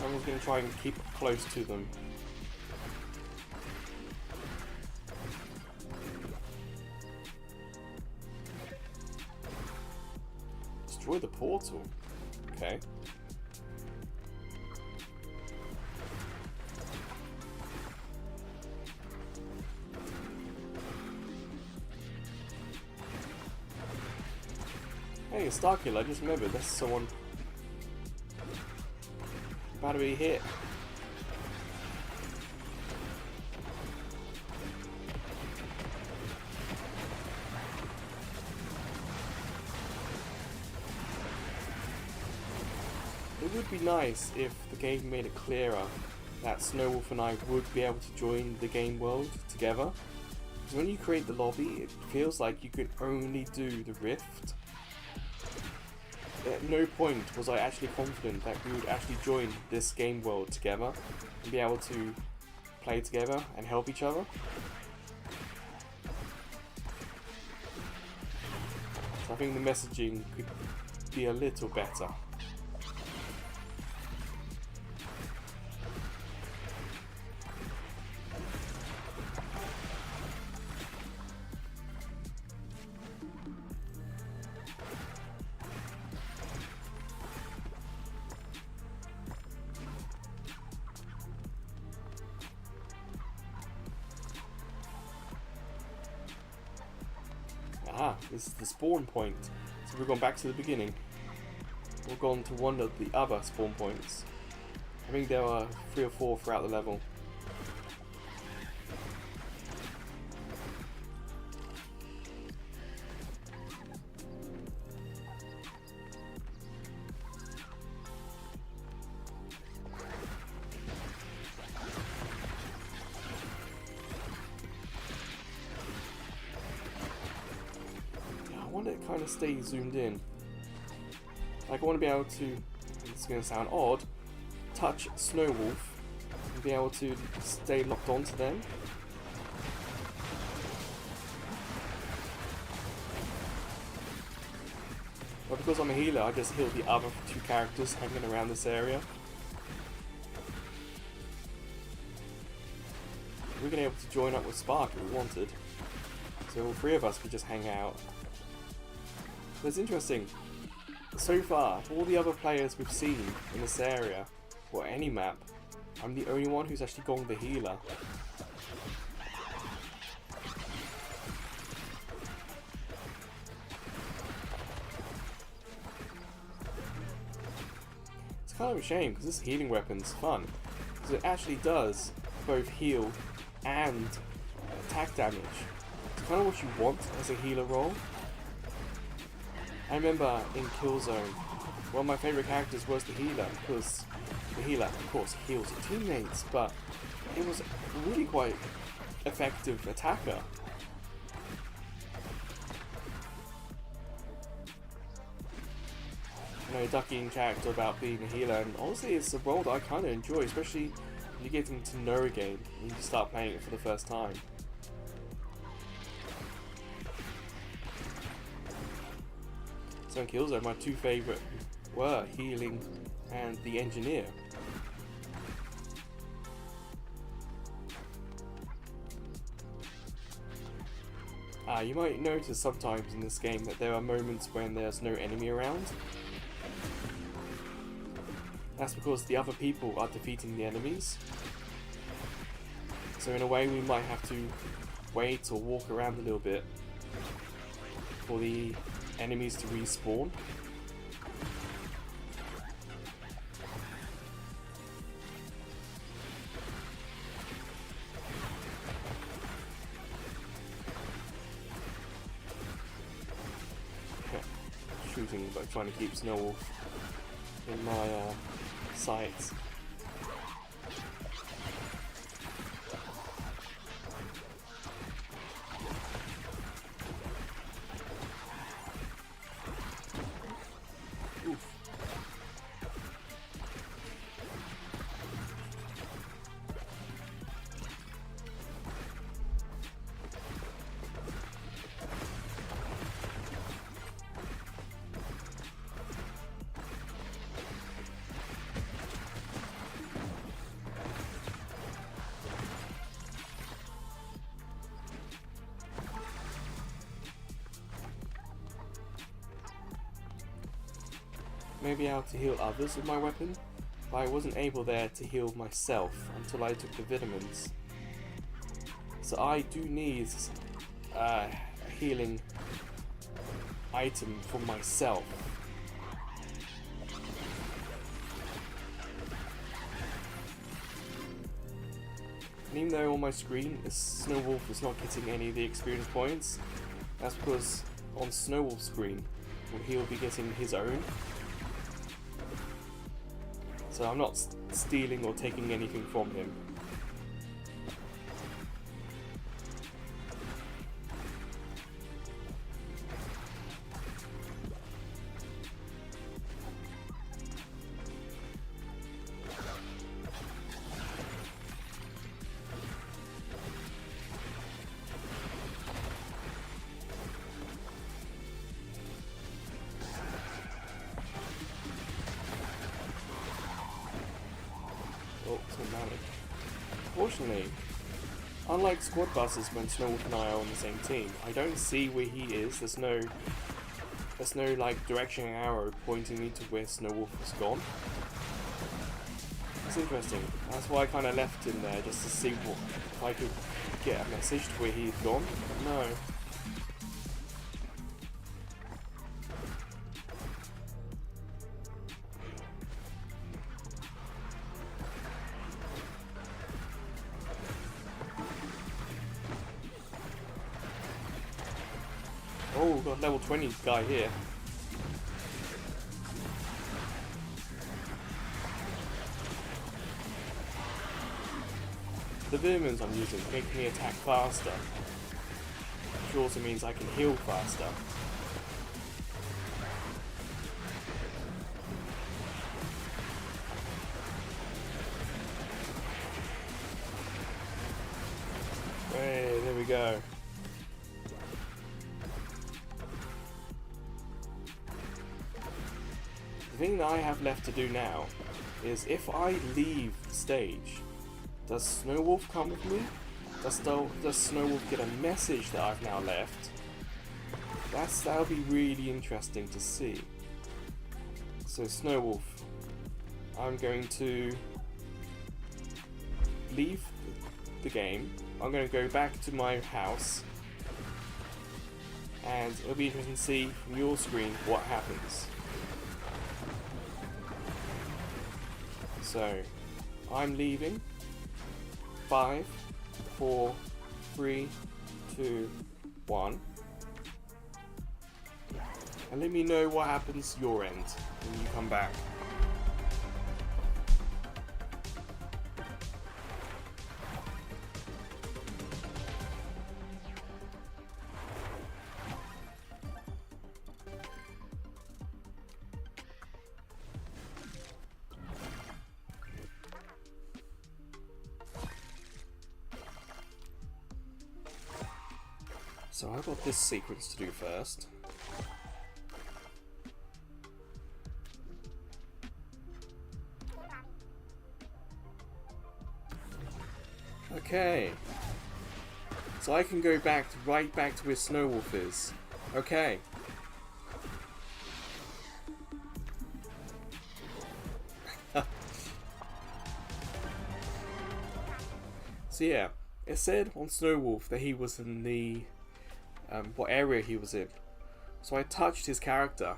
I'm just going to try and keep close to them. Destroy the portal. Okay. Hey, Starkill, I just remembered, that's someone about to be hit. It would be nice if the game made it clearer that Snowwolf and I would be able to join the game world together. Because when you create the lobby, it feels like you could only do the rift. At no point was I actually confident that we would actually join this game world together and be able to play together and help each other. So I think the messaging could be a little better. Ah, this is the spawn point. So we've gone back to the beginning. We've gone to one of the other spawn points. I think there are 3 or 4 throughout the level. I want it to kind of stay zoomed in. Like I want to be able to, it's going to sound odd, touch Snowwolf and be able to stay locked onto them. But because I'm a healer, I just heal the other 2 characters hanging around this area. we've been able to join up with Spark if we wanted. So all three of us could just hang out. But it's interesting. So far, all the other players we've seen in this area, or any map, I'm the only one who's actually gone the healer. It's kind of a shame because this healing weapon's fun. Because it actually does both heal and attack damage. It's kind of what you want as a healer role. I remember in Killzone, one of my favourite characters was the healer, because the healer, of course, heals your teammates, but it was a really quite effective attacker. You know, ducking character about being a healer, and honestly, it's a role that I kind of enjoy, especially when you get to know a game and you start playing it for the first time. So in Killzone, my two favourite were healing and the engineer. You might notice sometimes in this game that there are moments when there's no enemy around. That's because the other people are defeating the enemies. So in a way we might have to wait or walk around a little bit for the enemies to respawn. Shooting, but trying to keep Snowwolf in my sights. Maybe able to heal others with my weapon, but I wasn't able there to heal myself until I took the vitamins. So I do need a healing item for myself. And even though on my screen Snowwolf is not getting any of the experience points, that's because on Snowwolf's screen he'll be getting his own. So I'm not stealing or taking anything from him. Unfortunately, unlike squad buses when Snowwolf and I are on the same team, I don't see where he is. There's no like direction arrow pointing me to where Snowwolf has gone. It's interesting. That's why I kind of left him there, just to see what if I could get a message to where he'd gone. But no. Oh, we've got a level 20 guy here. The vitamins I'm using make me attack faster, which also means I can heal faster. Hey, there we go. The thing that I have left to do now is if I leave the stage, does Snowwolf come with me? Does Snowwolf get a message that I've now left? That'll be really interesting to see. So Snowwolf, I'm going to leave the game. I'm going to go back to my house, and it'll be interesting to see from your screen what happens. So I'm leaving. 5, 4, 3, 2, 1. And let me know what happens your end when you come back. So I've got this sequence to do first. Okay. So I can go right back to where Snowwolf is. Okay. So yeah, it said on Snowwolf that he was in the what area he was in. So I touched his character.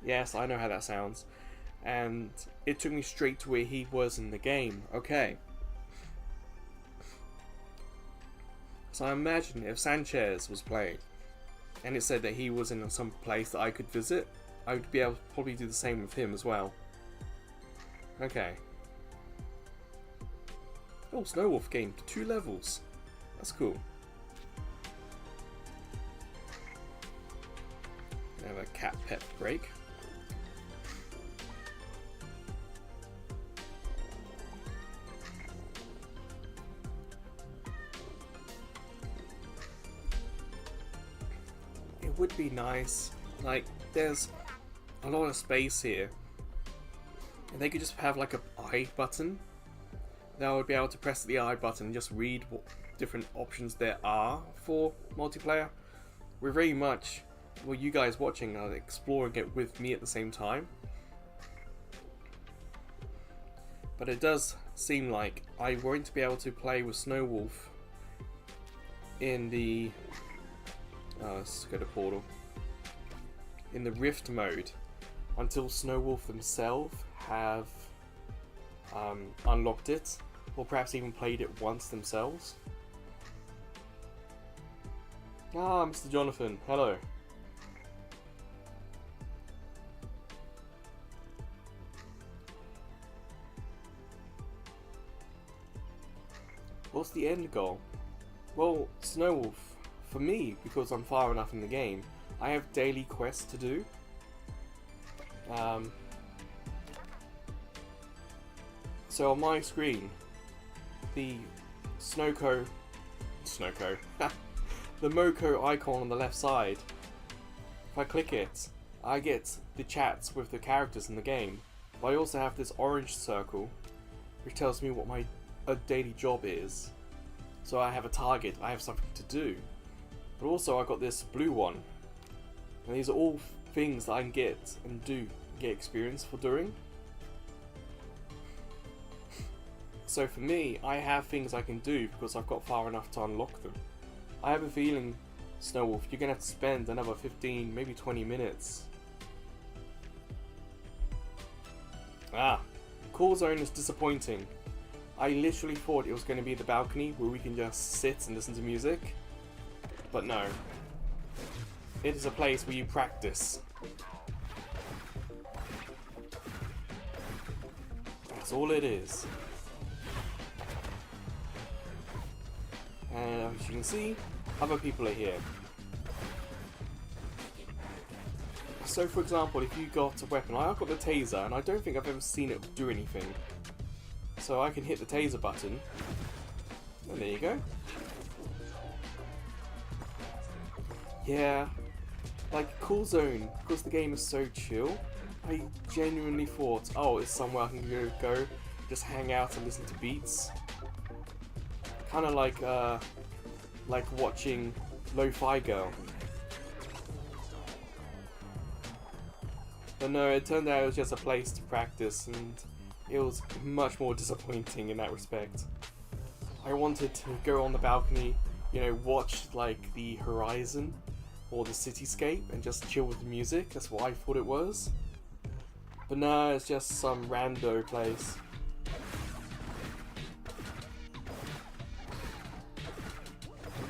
Yes, I know how that sounds. And it took me straight to where he was in the game. Okay. So I imagine if Sanchez was playing and it said that he was in some place that I could visit, I would be able to probably do the same with him as well. Okay. Oh, Snowwolf gained 2 levels. That's cool. Have a cat pet break. It would be nice, like there's a lot of space here, and they could just have like a I button that I would be able to press the I button and just read what different options there are for multiplayer. We're very much, well, you guys watching are exploring it with me at the same time. But it does seem like I won't be able to play with Snowwolf in the let's go to Portal. In the Rift mode until Snowwolf themselves have unlocked it, or perhaps even played it once themselves. Ah, Mr. Jonathan, hello. What's the end goal? Well, Snowwolf, for me, because I'm far enough in the game, I have daily quests to do. So on my screen, the the Moko icon on the left side, if I click it, I get the chats with the characters in the game. But I also have this orange circle, which tells me what my daily job is. So I have a target, I have something to do. But also I got this blue one. And these are all things that I can get and get experience for doing. So for me, I have things I can do because I've got far enough to unlock them. I have a feeling, Snowwolf, you're going to have to spend another 15, maybe 20 minutes. Ah, Call Zone is disappointing. I literally thought it was going to be the balcony where we can just sit and listen to music. But no. It is a place where you practice. That's all it is. And as you can see, other people are here. So for example, if you got a weapon, I've got the taser and I don't think I've ever seen it do anything. So I can hit the taser button, and there you go. Yeah, like Cool Zone, because the game is so chill, I genuinely thought, oh, it's somewhere I can go just hang out and listen to beats. kind of like watching Lo-Fi Girl. But no, it turned out it was just a place to practice, and it was much more disappointing in that respect. I wanted to go on the balcony, you know, watch like the horizon or the cityscape and just chill with the music. That's what I thought it was. But no, it's just some rando place.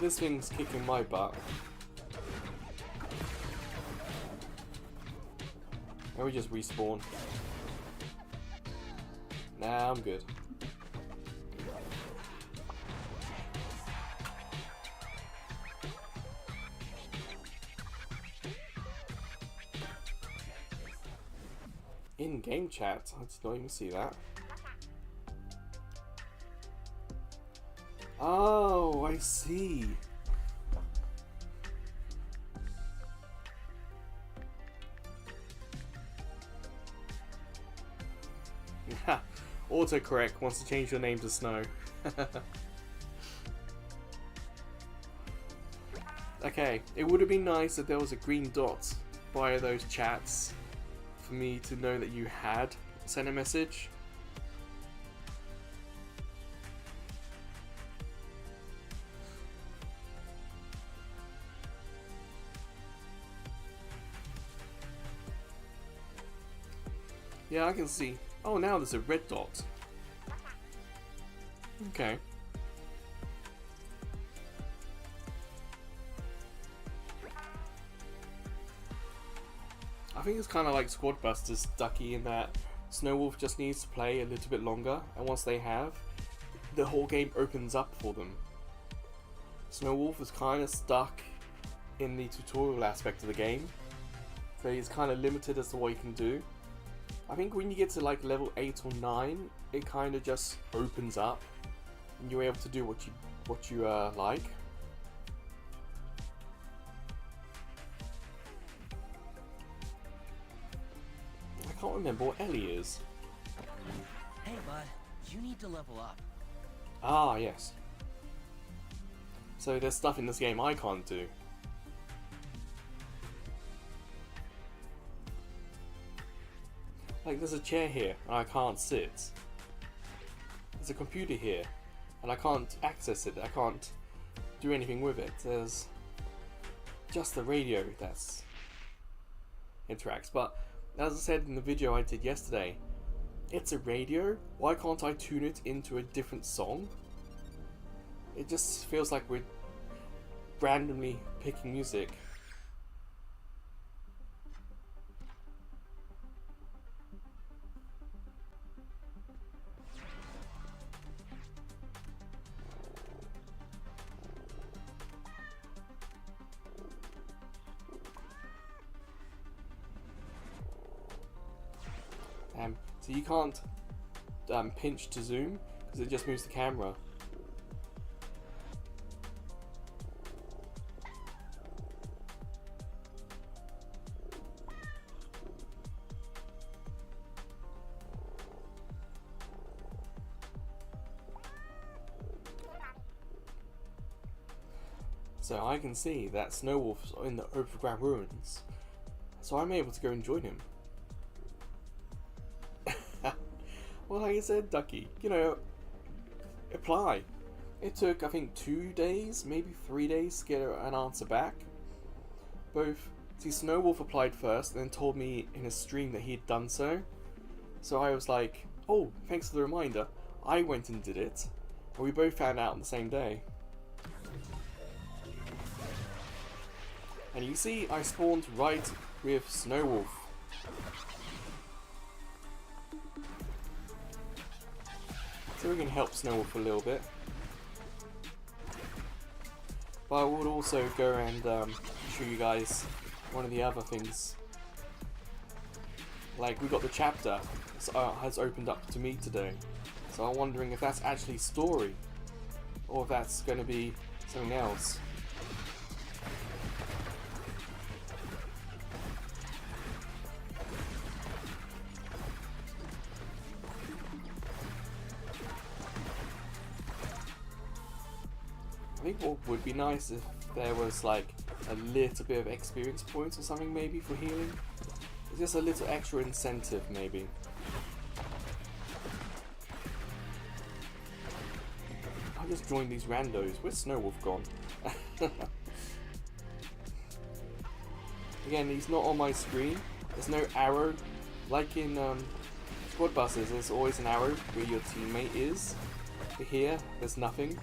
This thing's kicking my butt. And we just respawn. Nah, I'm good. In-game chat? I did not even see that. Oh, I see. Autocorrect wants to change your name to Snow. Okay, it would have been nice if there was a green dot by those chats for me to know that you had sent a message. Yeah, I can see. Oh, now there's a red dot. Okay. I think it's kind of like Squad Busters, Ducky, in that Snowwolf just needs to play a little bit longer, and once they have, the whole game opens up for them. Snowwolf is kind of stuck in the tutorial aspect of the game, so he's kind of limited as to what he can do. I think when you get to like level 8 or 9, it kind of just opens up, and you're able to do what you like. I can't remember what Ellie is. Hey bud, you need to level up. Ah, yes. So there's stuff in this game I can't do. Like, there's a chair here, and I can't sit. There's a computer here, and I can't access it. I can't do anything with it. There's just the radio that's interacts. But as I said in the video I did yesterday, it's a radio. Why can't I tune it into a different song? It just feels like we're randomly picking music. So you can't pinch to zoom because it just moves the camera. So I can see that Snowwolf's in the overground ruins, so I'm able to go and join him. Well, like I said, Ducky, you know, apply. It took, I think, 2 days, maybe 3 days to get an answer back. See, Snowwolf applied first and then told me in a stream that he had done so. So I was like, oh, thanks for the reminder. I went and did it, and we both found out on the same day. And you see, I spawned right with Snowwolf. So we can help Snowwolf a little bit. But I would also go and show you guys one of the other things. Like, we got the chapter has opened up to me today. So I'm wondering if that's actually story, or if that's going to be something else. I think what would be nice if there was like a little bit of experience points or something maybe for healing. It's just a little extra incentive maybe. I'll just join these randos. Where's Snowwolf gone? Again, he's not on my screen. There's no arrow. Like in squad buses, there's always an arrow where your teammate is. But here, there's nothing.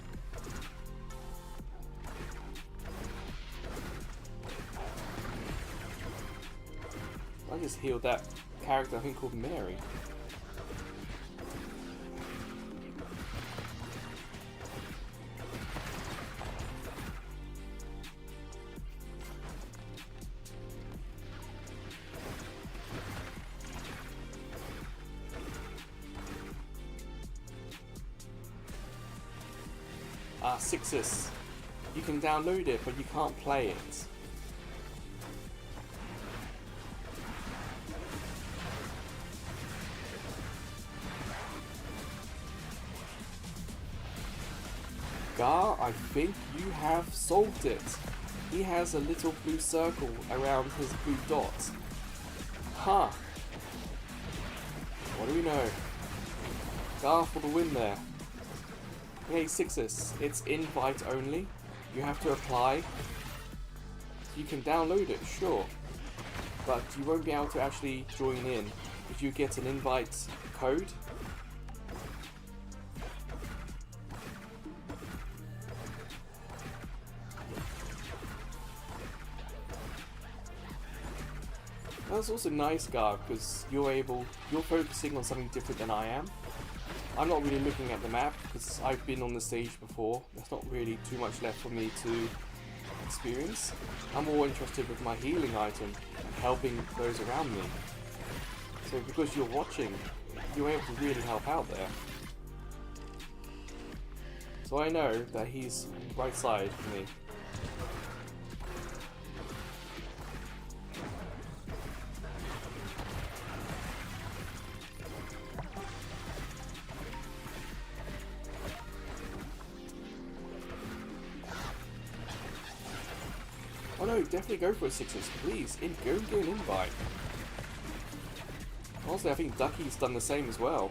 I just healed that character, I think called Mary. Sixes. You can download it, but you can't play it. Gar, I think you have solved it. He has a little blue circle around his blue dot. Huh. What do we know? Gar for the win there. Hey Sixes, it's invite only. You have to apply. You can download it, sure. But you won't be able to actually join in if you get an invite code. That's also nice, Gar, because you're focusing on something different than I am. I'm not really looking at the map because I've been on the stage before. There's not really too much left for me to experience. I'm more interested with my healing item and helping those around me. So because you're watching, you're able to really help out there. So I know that he's right side for me. Oh no, definitely go for a Sixes, please. Go and get an invite. Honestly, I think Ducky's done the same as well.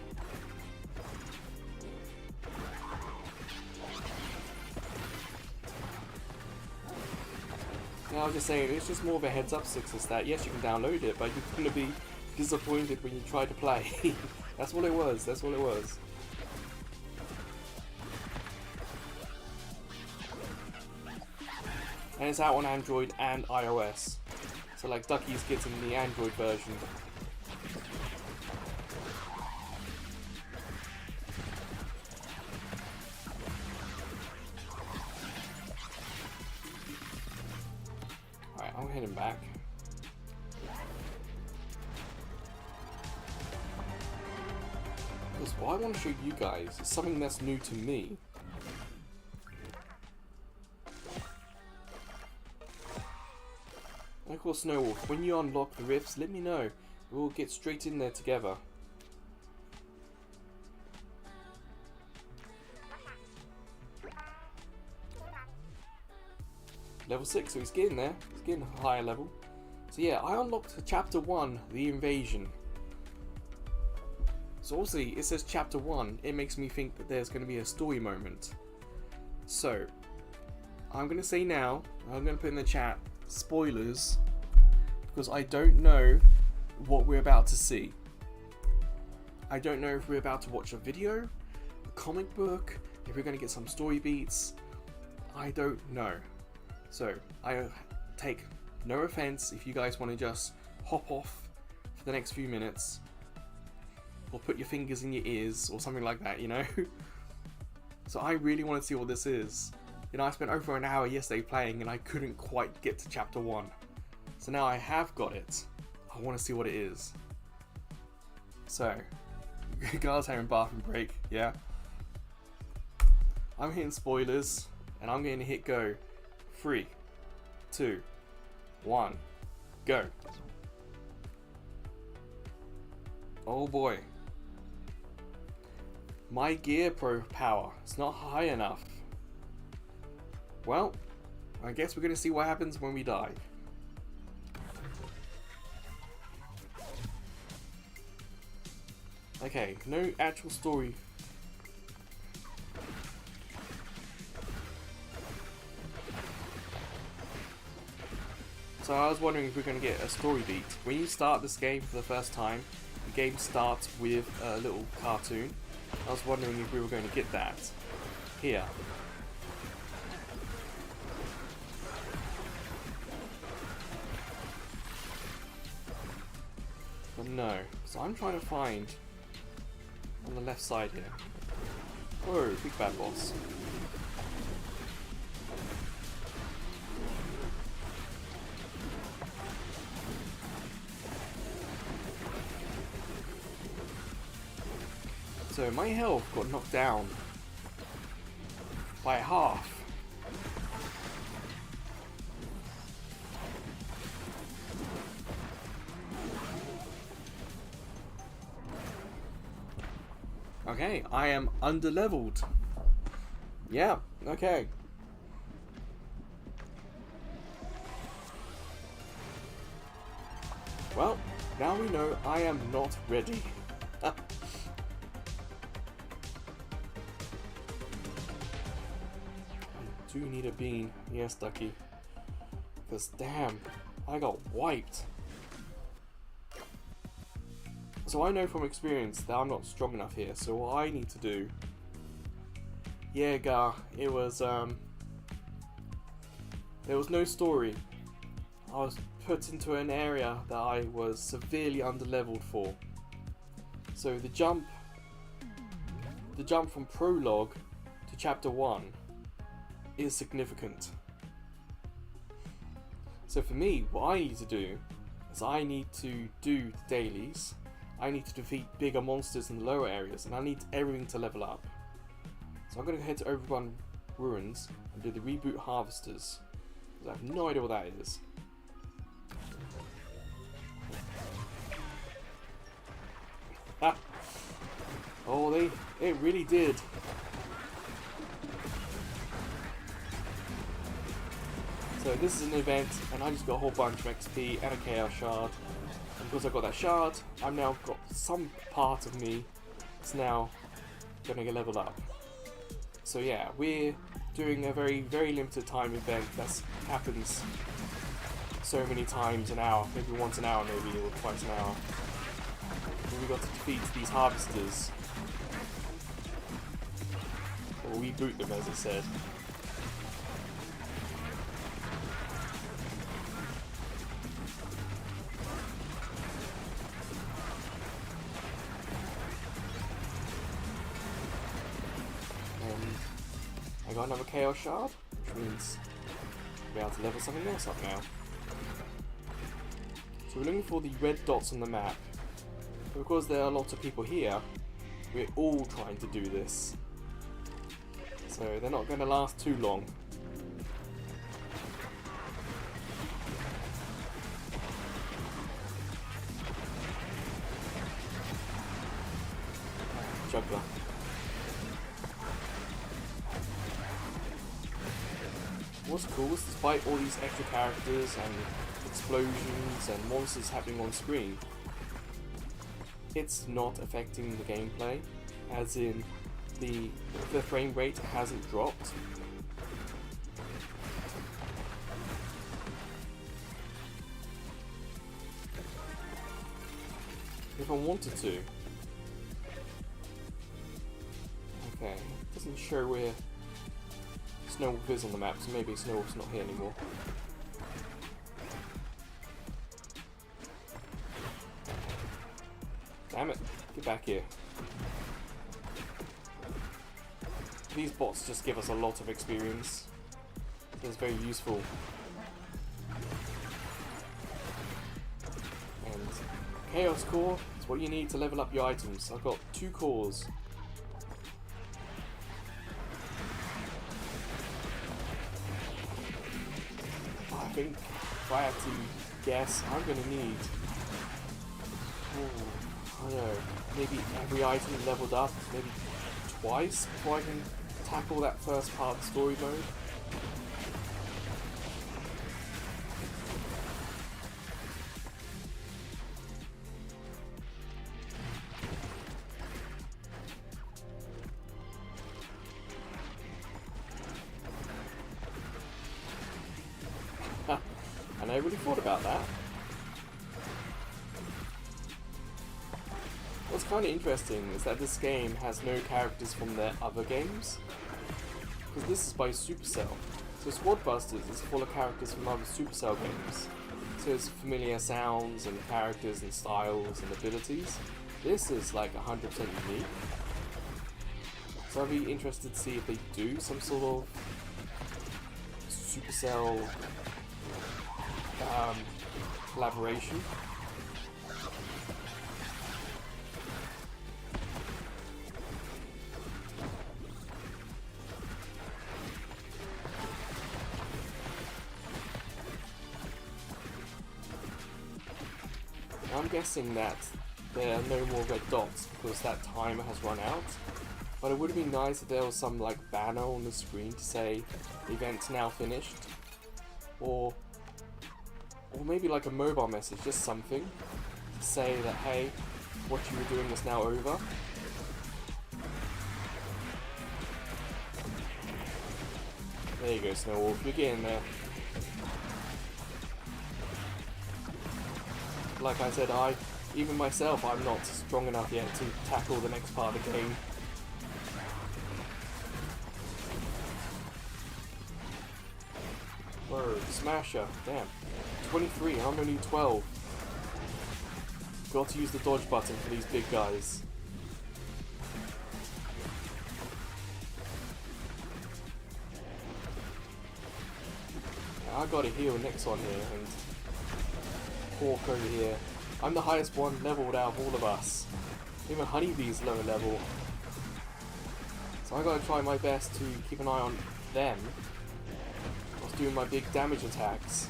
Yeah, I was just saying, it's just more of a heads up Sixes that yes, you can download it, but you're going to be disappointed when you try to play. That's what it was, that's what it was. And it's out on Android and iOS. So like Ducky's getting the Android version. Alright, I'm heading back. Because what I want to show you guys is something that's new to me. And of course, Snowwolf, when you unlock the rifts, let me know. We'll get straight in there together. Level 6, so he's getting there. He's getting a higher level. So yeah, I unlocked Chapter 1, The Invasion. So obviously, it says Chapter 1. It makes me think that there's going to be a story moment. So, I'm going to say now, I'm going to put in the chat, spoilers, because I don't know what we're about to see. I don't know if we're about to watch a video, a comic book, if we're going to get some story beats. I don't know. So I take no offense if you guys want to just hop off for the next few minutes or put your fingers in your ears or something like that, you know. So I really want to see what this is. You know, I spent over an hour yesterday playing and I couldn't quite get to Chapter 1. So now I have got it. I want to see what it is. So, guys having bathroom break, yeah? I'm hitting spoilers and I'm going to hit go. 3, 2, 1, go. Oh boy. My gear pro power is not high enough. Well, I guess we're gonna see what happens when we die. Okay, no actual story. So I was wondering if we're going to get a story beat. When you start this game for the first time, the game starts with a little cartoon. I was wondering if we were going to get that here. But no. So I'm trying to find on the left side here. Whoa, big bad boss. So my health got knocked down by half. Okay, I am underleveled. Yeah, okay. Well, now we know I am not ready. Do need a bean, yes, Ducky. Because damn, I got wiped. So I know from experience that I'm not strong enough here. So what I need to do, yeah, Gar, it was there was no story. I was put into an area that I was severely underleveled for. So the jump from prologue to chapter 1 is significant. So for me, what I need to do is I need to do the dailies, I need to defeat bigger monsters in the lower areas, and I need everything to level up. So I'm going to head to Overrun Ruins and do the Reboot Harvesters, because I have no idea what that is. Ah. Oh, it really did. So this is an event, and I just got a whole bunch of XP and a Chaos Shard. And because I got that shard, I've now got some part of me that's now going to get leveled up. So yeah, we're doing a very, very limited time event that happens so many times an hour, maybe once an hour maybe, or twice an hour. And we got to defeat these harvesters. Or reboot them, as it said. I got another Chaos Shard, which means I'll be able to level something else up now. So we're looking for the red dots on the map. But because there are lots of people here, we're all trying to do this. So they're not going to last too long. Juggler. What's cool is despite all these extra characters and explosions and monsters happening on screen, it's not affecting the gameplay, as in the frame rate hasn't dropped. If I wanted to. Okay, it doesn't show where Snowwolf is on the map, so maybe Snowwolf's not here anymore. Damn it, get back here. These bots just give us a lot of experience, so it's very useful. And Chaos Core is what you need to level up your items. I've got 2 cores. I think if I had to guess, I'm going to need, I don't know, maybe every item leveled up, maybe twice before I can tackle that first part of the story mode. I really thought about that. What's kind of interesting is that this game has no characters from their other games. Because this is by Supercell. So Squad Busters is full of characters from other Supercell games. So it's familiar sounds and characters and styles and abilities. This is like 100% unique. So I'd be interested to see if they do some sort of Supercell collaboration. I'm guessing that there are no more red dots because that timer has run out. But it would be nice if there was some like banner on the screen to say the event's now finished, or maybe like a mobile message, just something to say that hey, what you were doing is now over. There you go, Snowwolf, you're getting there. Like I said, even myself, I'm not strong enough yet to tackle the next part of the game. Whoa, Smasher, damn. 23, I'm only 12. Got to use the dodge button for these big guys. I gotta heal next one here, and Hawk over here. I'm the highest one leveled out of all of us. Even Honeybee's lower level. So I gotta try my best to keep an eye on them whilst doing my big damage attacks.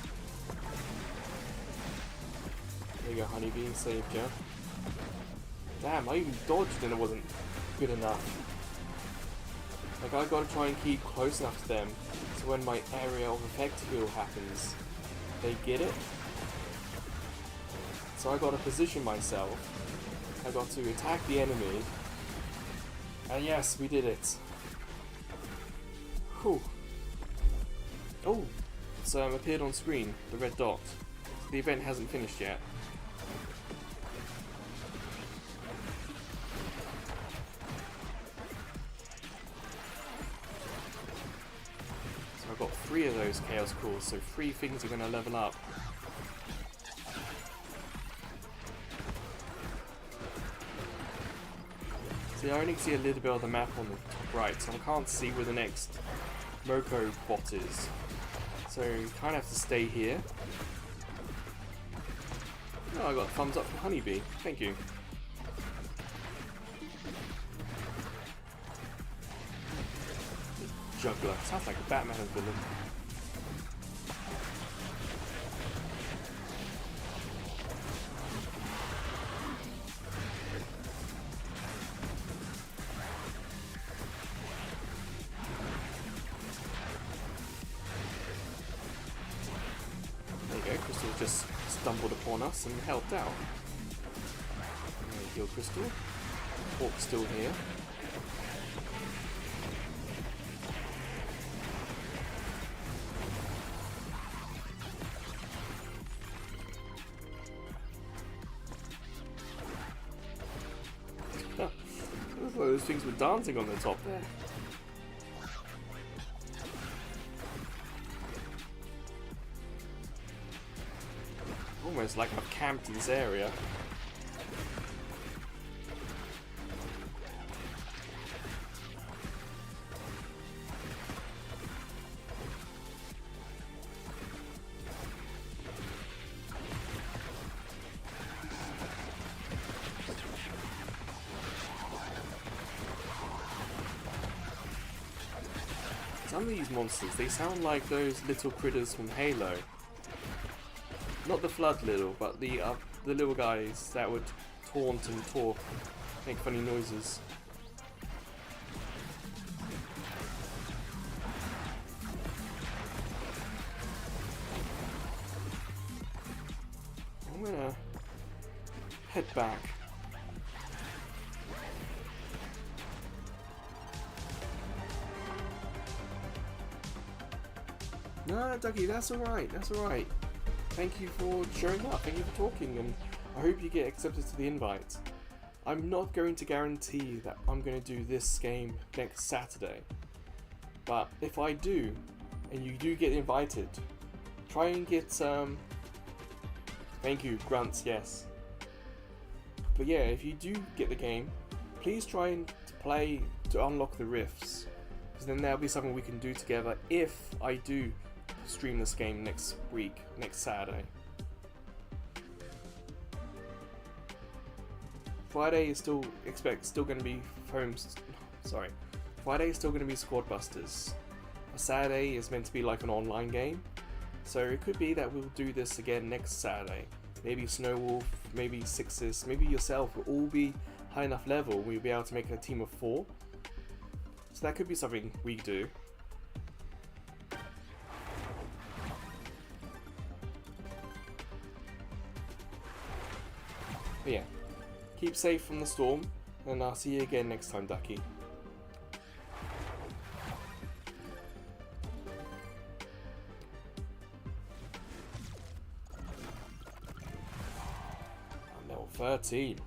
There you go, Honeybee, saved you. Damn, I even dodged and it wasn't good enough. Like, I gotta try and keep close enough to them so when my area of effect heal happens, they get it. So I got to position myself, I got to attack the enemy, and yes, we did it. Whew. Oh, it's appeared on screen, the red dot. The event hasn't finished yet. So I've got 3 of those Chaos Cores, so 3 things are going to level up. See, I only see a little bit of the map on the top right, so I can't see where the next Moko bot is. So you kind of have to stay here. Oh, I got a thumbs up from Honeybee. Thank you. Juggler. Sounds like a Batman villain. Crystal just stumbled upon us and helped out. Heal Crystal. Hawk's still here. Looks like those things were dancing on the top there. Almost like I've camped in this area. Some of these monsters, they sound like those little critters from Halo. Not the Flood little, but the little guys that would taunt and talk, make funny noises. I'm gonna head back. No, Dougie, that's alright, that's alright. thank you for showing up, thank you for talking, and I hope you get accepted to the invite. I'm not going to guarantee that I'm going to do this game next Saturday, but if I do, and you do get invited, try and get thank you, grunts, yes. But yeah, if you do get the game, please try and play to unlock the rifts, because then there'll be something we can do together if I do stream this game next week, next Saturday. Friday is still going to be Friday is still going to be Squad Busters. Saturday is meant to be like an online game, so it could be that we'll do this again next Saturday. Maybe Snowwolf, maybe Sixes, maybe yourself will all be high enough level. We'll be able to make a team of 4. So that could be something we do. But yeah, keep safe from the storm, and I'll see you again next time, Ducky. I'm level 13.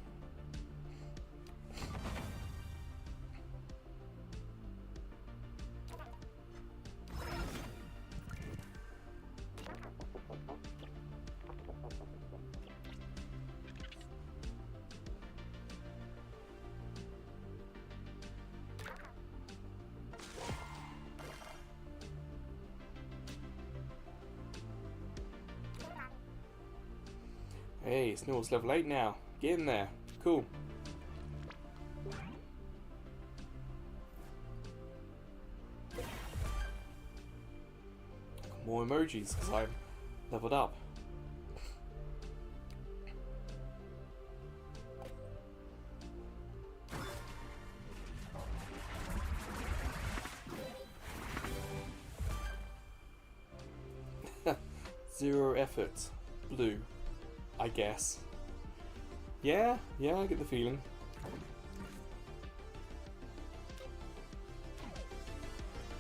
Hey, Snow's level 8 now. Get in there. Cool. More emojis because I'm leveled up. Zero effort. Blue. I guess. Yeah, I get the feeling.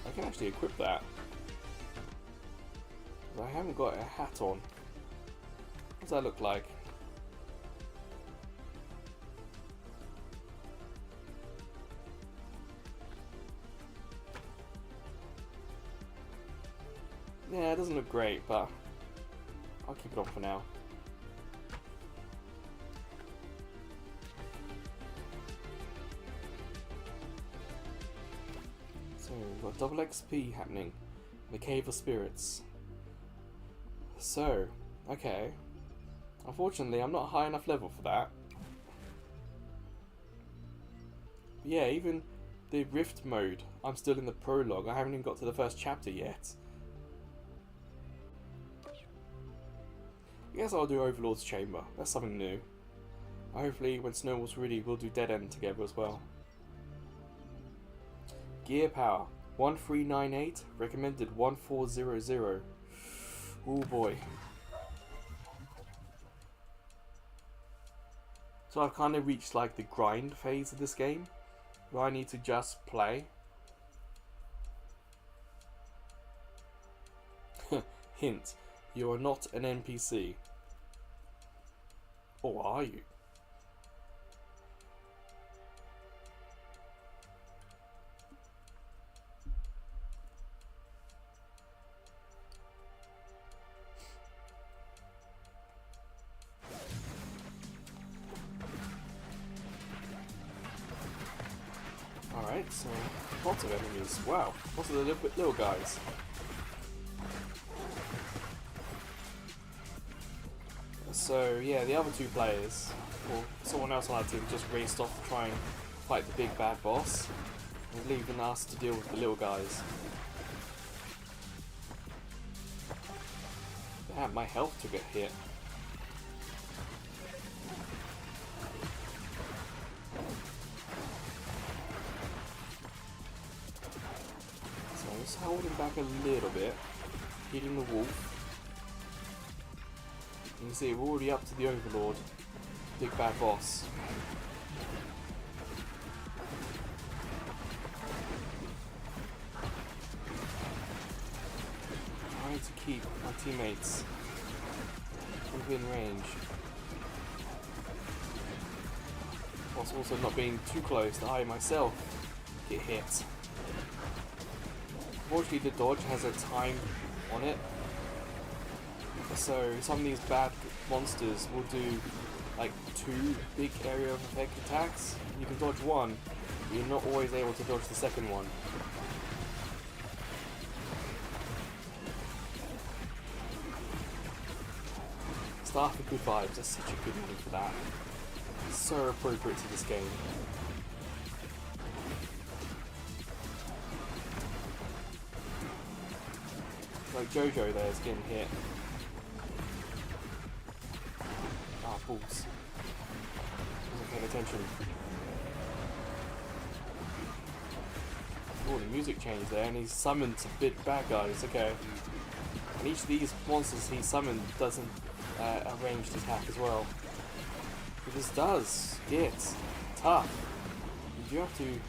I can actually equip that. But I haven't got a hat on. What does that look like? Yeah, it doesn't look great, but I'll keep it on for now. So we've got double XP happening in the Cave of Spirits. So, okay. Unfortunately, I'm not high enough level for that. But yeah, even the Rift mode, I'm still in the prologue. I haven't even got to the first chapter yet. I guess I'll do Overlord's Chamber. That's something new. Hopefully, when Snowball's ready, we'll do Dead End together as well. Gear power 1398, recommended 1400. Oh boy. So I've kind of reached like the grind phase of this game, where I need to just play. Hint, you are not an NPC. Or are you? Alright, so lots of enemies. Wow, lots of the little guys. So yeah, the other two players, or someone else on our team, just raced off to try and fight the big bad boss, and leaving us to deal with the little guys. Damn, my health took a hit. So I'm just holding back a little bit, hitting the wolf. You can see we're already up to the Overlord, big bad boss. Trying to keep my teammates within range. Whilst also not being too close to I myself get hit. Unfortunately, the dodge has a time on it, so some of these bad monsters will do like 2 big area of effect attacks. You can dodge one, but you're not always able to dodge the second one. Start with good vibes, that's such a good name for that. It's so appropriate to this game. Like Jojo there is getting hit. Ah, balls. Wasn't paying attention. Oh, the music changed there, and he's summoned some big bad guys, okay. And each of these monsters he summoned doesn't a ranged attack as well. But this does get tough. You do have to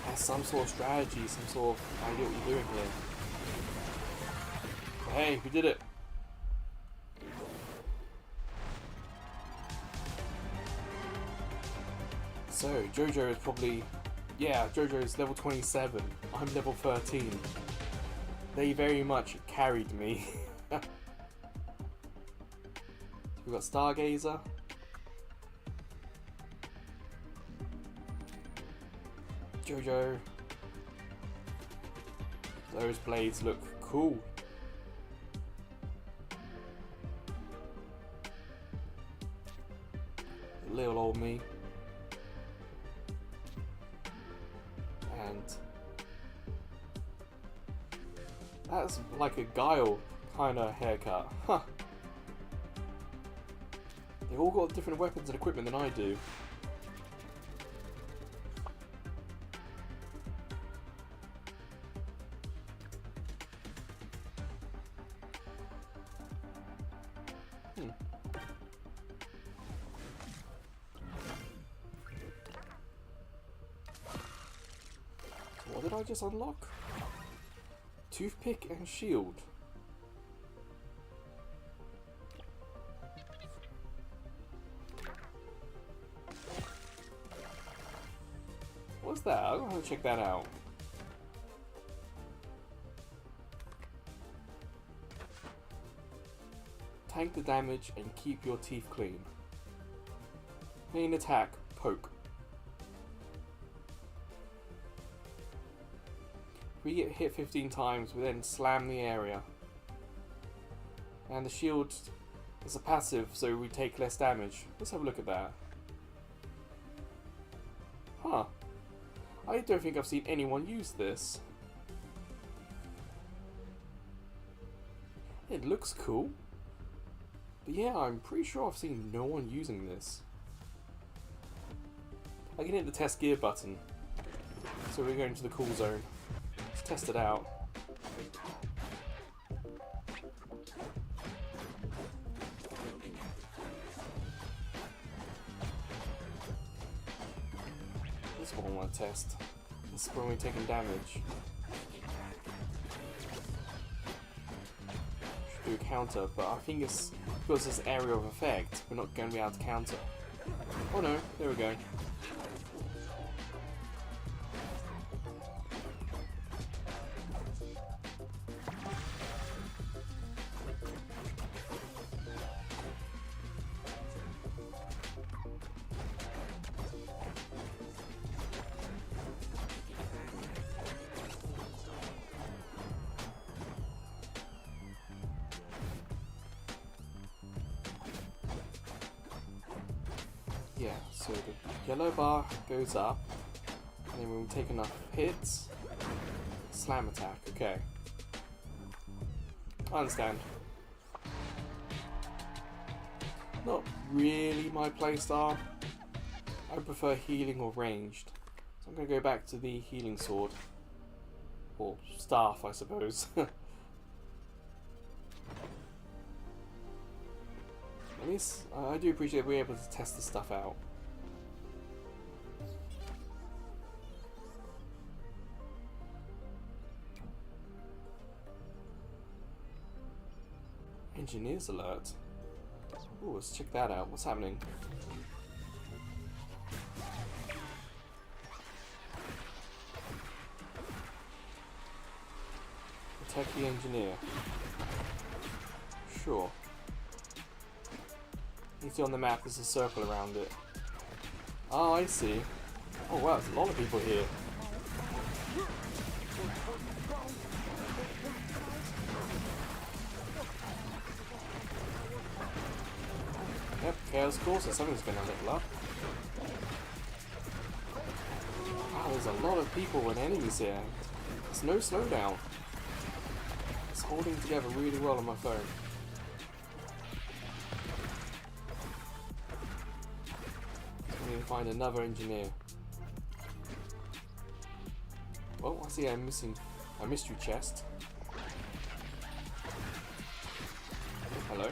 have some sort of strategy, some sort of idea what you're doing here. Hey, we did it! So, Jojo is probably... Yeah, Jojo is level 27. I'm level 13. They very much carried me. We've got Stargazer. Jojo. Those blades look cool. Little old me. And that's like a Guile kind of haircut. Huh. They've all got different weapons and equipment than I do. What did I just unlock? Toothpick and shield. What's that? I'm gonna check that out. Tank the damage and keep your teeth clean. Main attack, poke. We get hit 15 times, we then slam the area. And the shield is a passive, so we take less damage. Let's have a look at that. Huh. I don't think I've seen anyone use this. It looks cool. But yeah, I'm pretty sure I've seen no one using this. I can hit the test gear button. So we're going to the cool zone. Let's test it out. This one I want to test. This is when we're taking damage. Should do a counter, but I think it's because this area of effect, we're not going to be able to counter. Oh no, there we go. Yeah, so the yellow bar goes up, and then when we take enough hits, slam attack, okay. I understand. Not really my playstyle. I prefer healing or ranged. So I'm going to go back to the healing sword. Or staff, I suppose. At least I do appreciate being able to test this stuff out. Engineers alert. Ooh, let's check that out. What's happening? Protect the engineer. Sure. You see on the map there's a circle around it. Oh, I see. Oh wow, there's a lot of people here. Yep, Chaos Course, so something's gonna level up. Wow, there's a lot of people and enemies here. There's no slowdown. It's holding together really well on my phone. So we need to find another engineer. Well, I see I'm missing a mystery chest. Hello.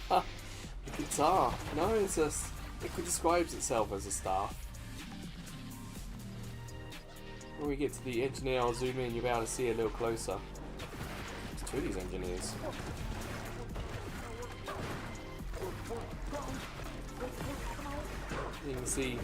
A guitar. No, it's a. It describes itself as a staff. When we get to the engineer, I'll zoom in. You'll be able to see it a little closer. There's two of these engineers. You can see.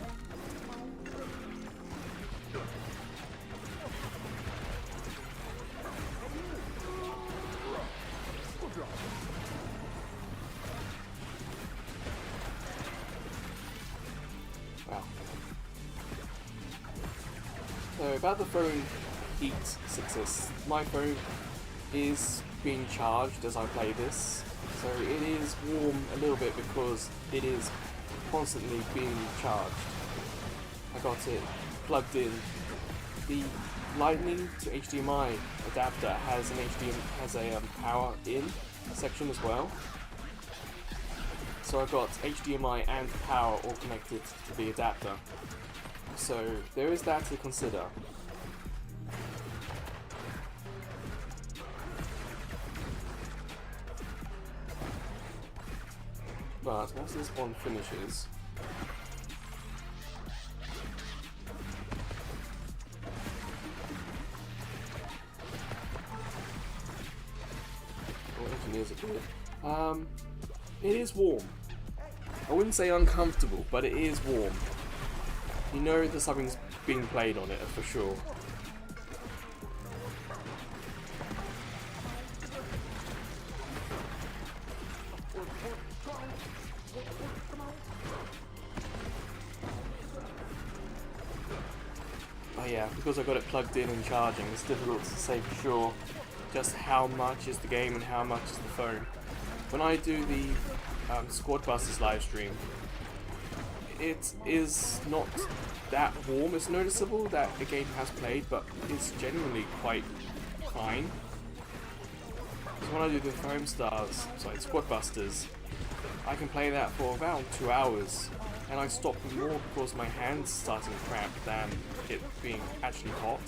Wow. So about the phone heat success, my phone is being charged as I play this. So it is warm a little bit because it is constantly being charged. I got it plugged in. The Lightning to HDMI adapter has a power in section as well. So I've got HDMI and power all connected to the adapter. So there is that to consider. But once this one finishes, engineers are good. It is warm. I wouldn't say uncomfortable, but it is warm. You know that something's being played on it for sure. Oh yeah, because I got it plugged in and charging, it's difficult to say for sure just how much is the game and how much is the phone. When I do the Squad Busters live stream, it is not that warm. It's noticeable that the game has played, but it's genuinely quite fine. So when I do the Squad Busters, I can play that for about 2 hours, and I stop more because my hands starting to cramp than it being actually hot.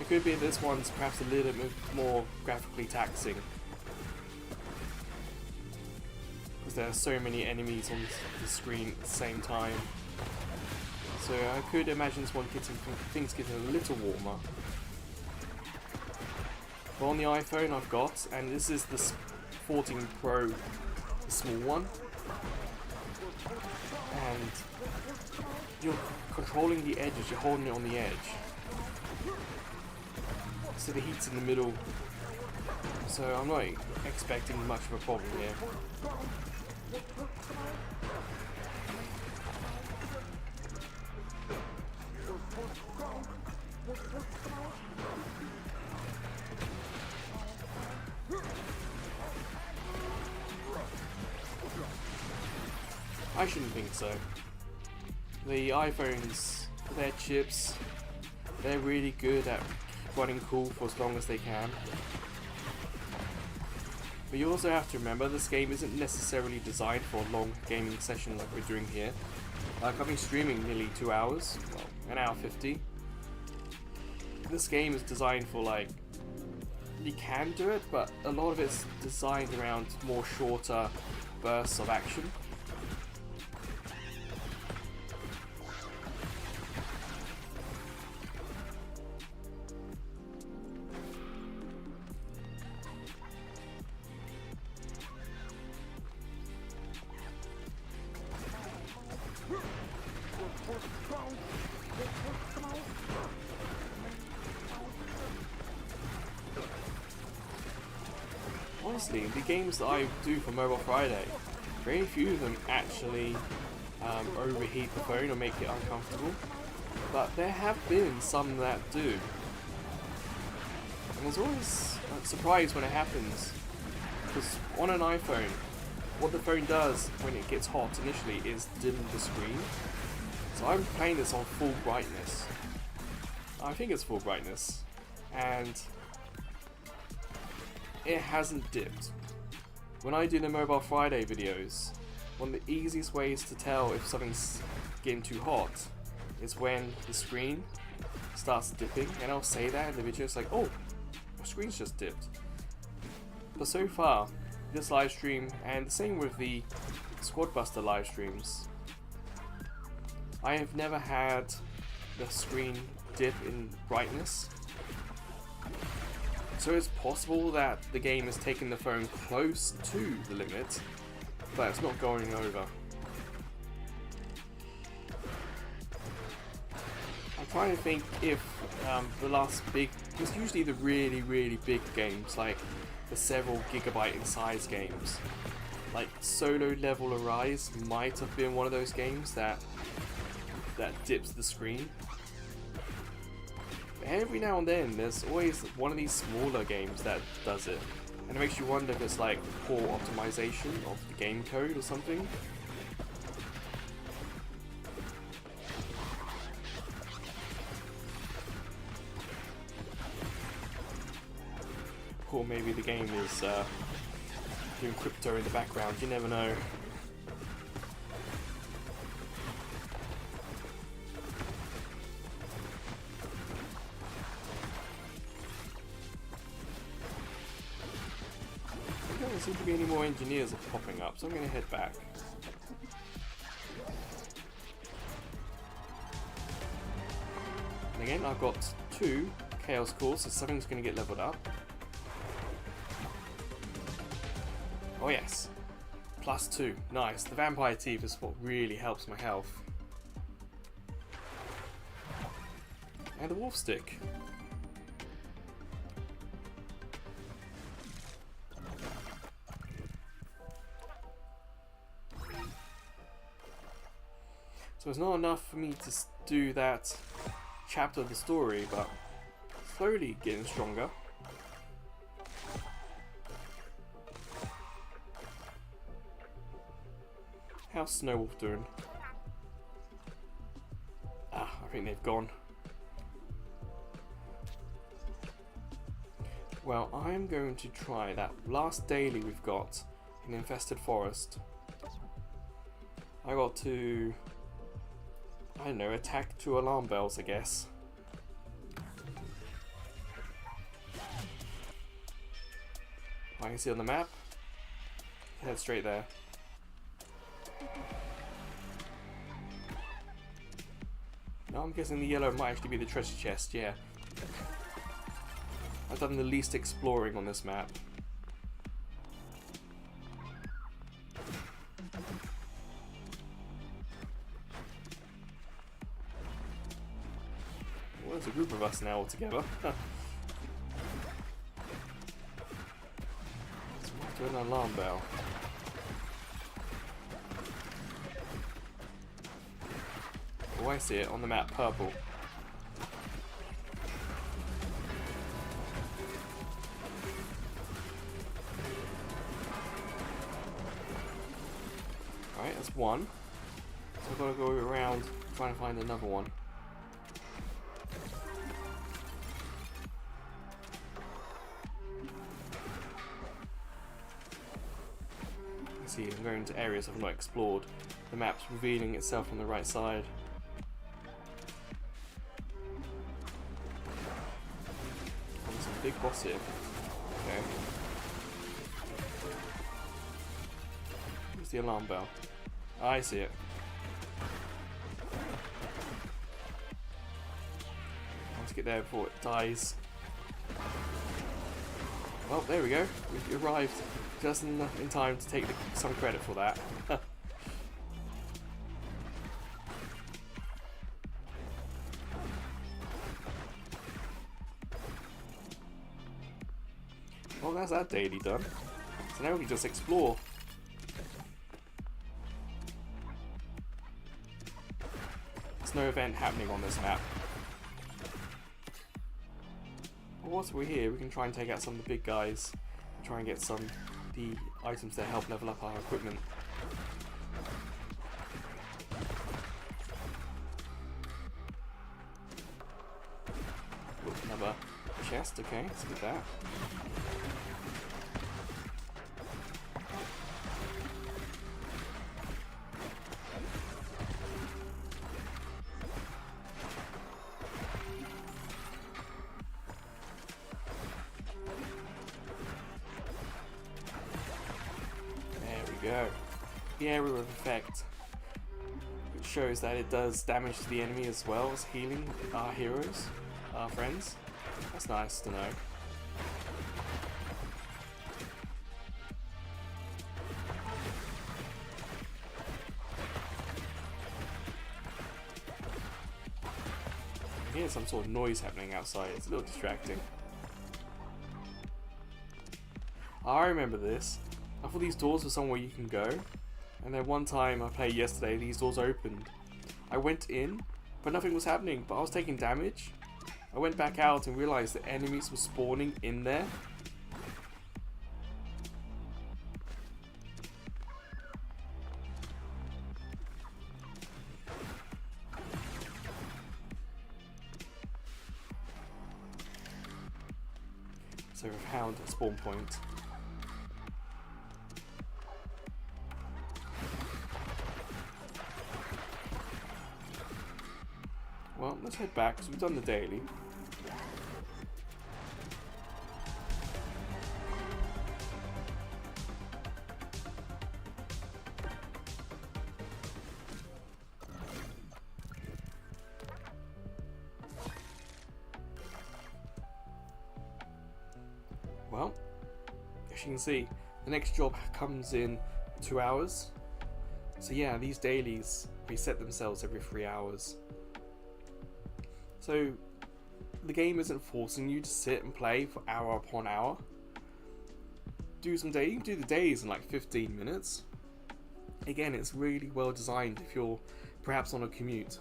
It could be this one's perhaps a little bit more graphically taxing, because there are so many enemies on the screen at the same time. So I could imagine this one things getting a little warmer. But on the iPhone I've got, and this is the 14 Pro, the small one, and you're controlling the edges, you're holding it on the edge. So the heat's in the middle, so I'm not expecting much of a problem here. I shouldn't think so. The iPhones, their chips, they're really good at running cool for as long as they can. But you also have to remember this game isn't necessarily designed for a long gaming session like we're doing here. Like I've been streaming nearly 2 hours, well, an hour 50. This game is designed for like, you can do it, but a lot of it's designed around more shorter bursts of action. honestly, the games that I do for Mobile Friday, very few of them actually overheat the phone or make it uncomfortable. But there have been some that do. And there's always a surprise when it happens. Because on an iPhone, what the phone does when it gets hot initially is dim the screen. So I'm playing this on full brightness. I think it's full brightness. And it hasn't dipped. When I do the Mobile Friday videos, one of the easiest ways to tell if something's getting too hot is when the screen starts dipping, and I'll say that in the video. It's like, oh, my screen's just dipped. But so far, this live stream, and the same with the Squad Buster live streams, I have never had the screen dip in brightness. So it's possible that the game is taking the phone close to the limit, but it's not going over. I'm trying to think if the last big, it's usually the really, really big games, like the several gigabyte in size games. Like Solo Level Arise might have been one of those games that dips the screen. Every now and then there's always one of these smaller games that does it, and it makes you wonder if it's like poor optimization of the game code or something. Or maybe the game is doing crypto in the background, you never know. There doesn't seem to be any more engineers popping up, so I'm going to head back. And again, I've got 2 Chaos Cores, so something's going to get leveled up. Oh yes, +2, nice. The Vampire Teeth is what really helps my health. And the Wolf Stick. So it's not enough for me to do that chapter of the story, but slowly getting stronger. How's Snowwolf doing? Ah, I think they've gone. Well, I'm going to try that last daily we've got in Infested Forest. I got to, I don't know, attack 2 alarm bells, I guess. I can see on the map. Head straight there. No, I'm guessing the yellow might actually be the treasure chest, yeah. I've done the least exploring on this map. Well, there's a group of us now all together. Let's move to an alarm bell. Oh, I see it on the map, purple. Alright, that's one. So I've got to go around trying to find another one. You see, I'm going to areas I've not explored. The map's revealing itself on the right side. Big boss here. Okay. Where's the alarm bell? Oh, I see it. Let's get there before it dies. Well, there we go. We've arrived just in time to take some credit for that. Well, that's that daily done. So now we can just explore. There's no event happening on this map. But whilst we're here, we can try and take out some of the big guys. Try and get some of the items that help level up our equipment. Ooh, another chest, okay, let's get that. Go. The area of effect, which shows that it does damage to the enemy as well as healing our heroes, our friends. That's nice to know. I hear some sort of noise happening outside. It's a little distracting. I remember this. I thought these doors were somewhere you can go, and then one time I played yesterday, these doors opened. I went in, but nothing was happening, but I was taking damage. I went back out and realized that enemies were spawning in there. So we've found a spawn point. Well, let's head back because we've done the daily. Well, as you can see, the next job comes in 2 hours. So yeah, these dailies reset themselves every 3 hours. So the game isn't forcing you to sit and play for hour upon hour. Do some day, you can do the days in like 15 minutes. Again, it's really well designed if you're perhaps on a commute.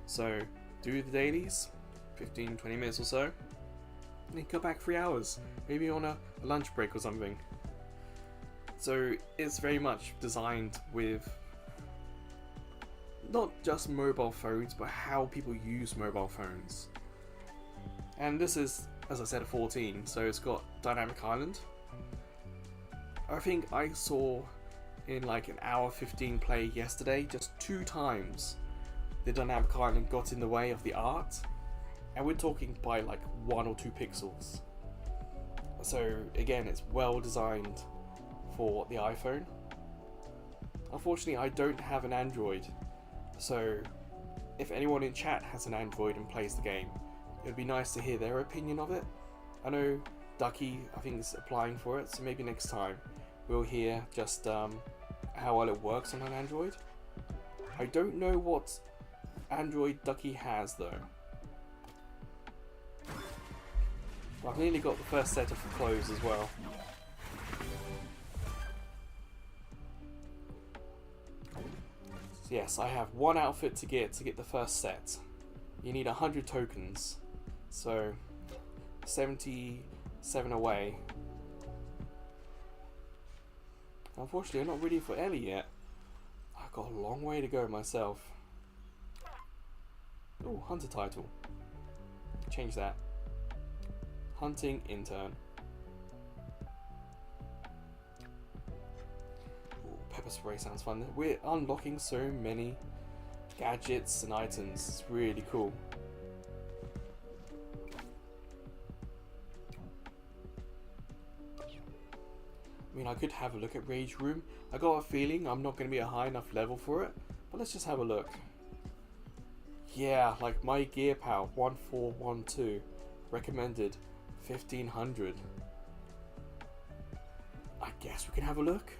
So do the dailies, 15-20 minutes or so, and then go back 3 hours, maybe on a lunch break or something. So it's very much designed with not just mobile phones, but how people use mobile phones. And this is, as I said, a 14, so it's got Dynamic Island. I think I saw in like an hour 15 play yesterday, just 2 times the Dynamic Island got in the way of the art. And we're talking by like 1 or 2 pixels. So again, it's well designed for the iPhone. Unfortunately, I don't have an Android. So if anyone in chat has an Android and plays the game, it would be nice to hear their opinion of it. I know Ducky, I think, is applying for it, so maybe next time we'll hear just how well it works on an Android. I don't know what Android Ducky has though. Well, I've nearly got the first set of clothes as well. Yes, I have 1 outfit to get the first set. You need 100 tokens, so 77 away. Unfortunately, I'm not ready for Ellie yet. I've got a long way to go myself. Oh, hunter title. Change that. Hunting intern. Pepper spray sounds fun. We're unlocking so many gadgets and items. It's really cool. I mean, I could have a look at Rage Room. I got a feeling I'm not going to be a high enough level for it, but let's just have a look. Yeah, like my gear power 1412, recommended 1500. I guess we can have a look.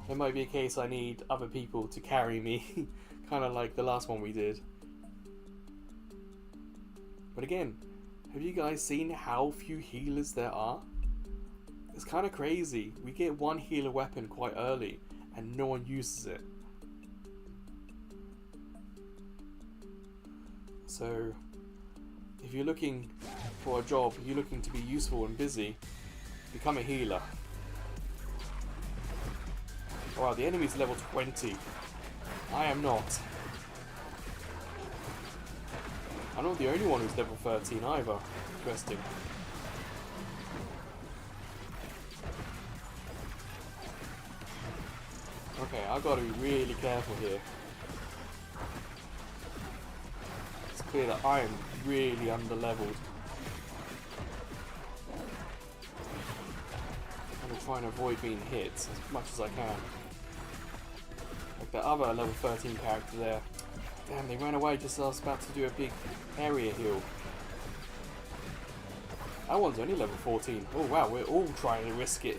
It might be a case I need other people to carry me, kind of like the last one we did. But again, Have you guys seen how few healers there are? It's kind of crazy. We get one healer weapon quite early and no one uses it. So if you're looking for a job, you're looking to be useful and busy, become a healer. Wow, the enemy's level 20. I am not. I'm not the only one who's level 13 either. Interesting. Okay, I've got to be really careful here. It's clear that I am really under-leveled. I'm going to try and avoid being hit as much as I can. Like that other level 13 character there. Damn, they ran away just as I was about to do a big area heal. That one's only level 14. Oh wow, we're all trying to risk it.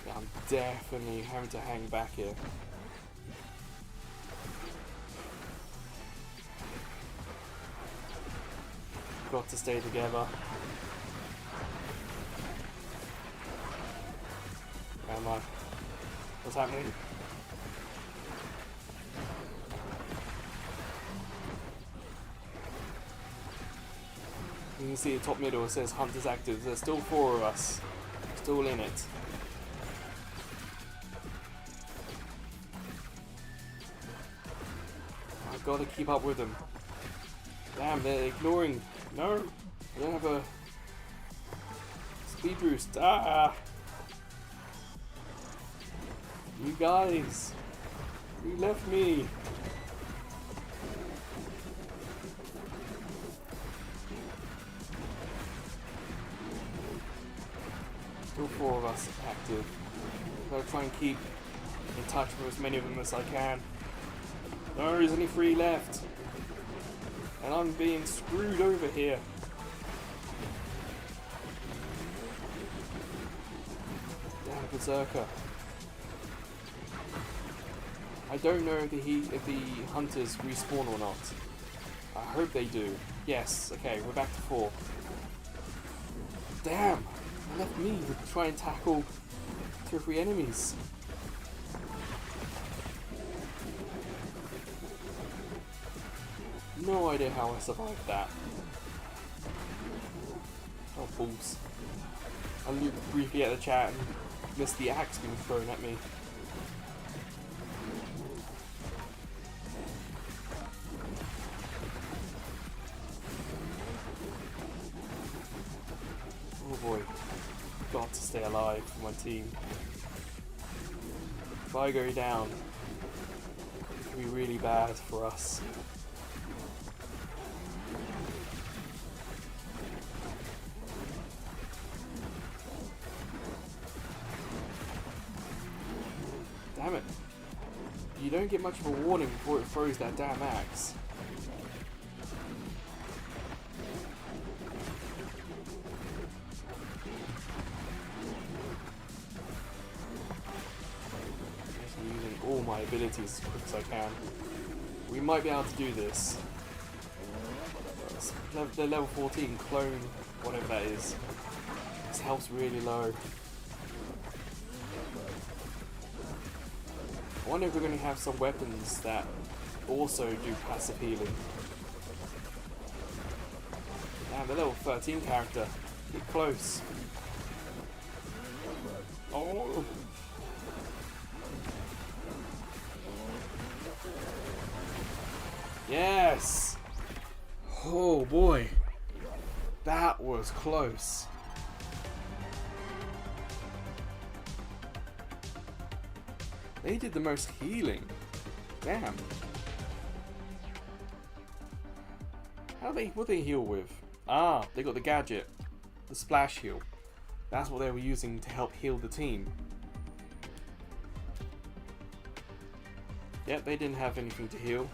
Yeah, I'm definitely having to hang back here. Got to stay together. Where am I? What's happening? You can see the top middle, it says Hunters active. There's still 4 of us. Still in it. I've got to keep up with them. Damn, they're ignoring. No! I don't have a speed boost. Ah! You guys! You left me! Still 4 of us active. I've got to try and keep in touch with as many of them as I can. No, there's only 3 left. And I'm being screwed over here. Damn Berserker. I don't know if the hunters respawn or not. I hope they do. Yes, okay, we're back to 4. Damn! They left me to try and tackle 2 or 3 enemies. No idea how I survived that. Oh, balls. I looked briefly at the chat and missed the axe being thrown at me. Oh boy. Got to stay alive for my team. If I go down, it could be really bad for us. Damn it. You don't get much of a warning before it throws that damn axe. I'm using all my abilities as quick as I can. We might be able to do this. The level 14 clone, whatever that is. His health's really low. I wonder if we're going to have some weapons that also do passive healing. Damn, the level 13 character. Get close. Oh! Yes! Oh boy. That was close. They did the most healing. Damn. What they heal with? Ah, they got the gadget. The splash heal. That's what they were using to help heal the team. Yep, they didn't have anything to heal.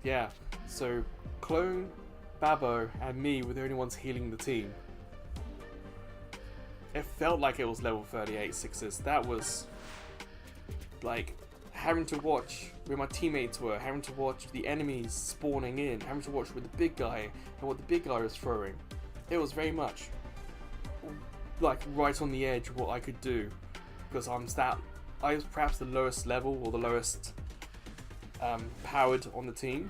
Yeah, so Clone, Babbo, and me were the only ones healing the team. it felt like it was level 38 sixes. That was like having to watch where my teammates were, having to watch the enemies spawning in, having to watch with the big guy and what the big guy was throwing. It was very much like right on the edge of what I could do, because I was perhaps the lowest level or the lowest powered on the team.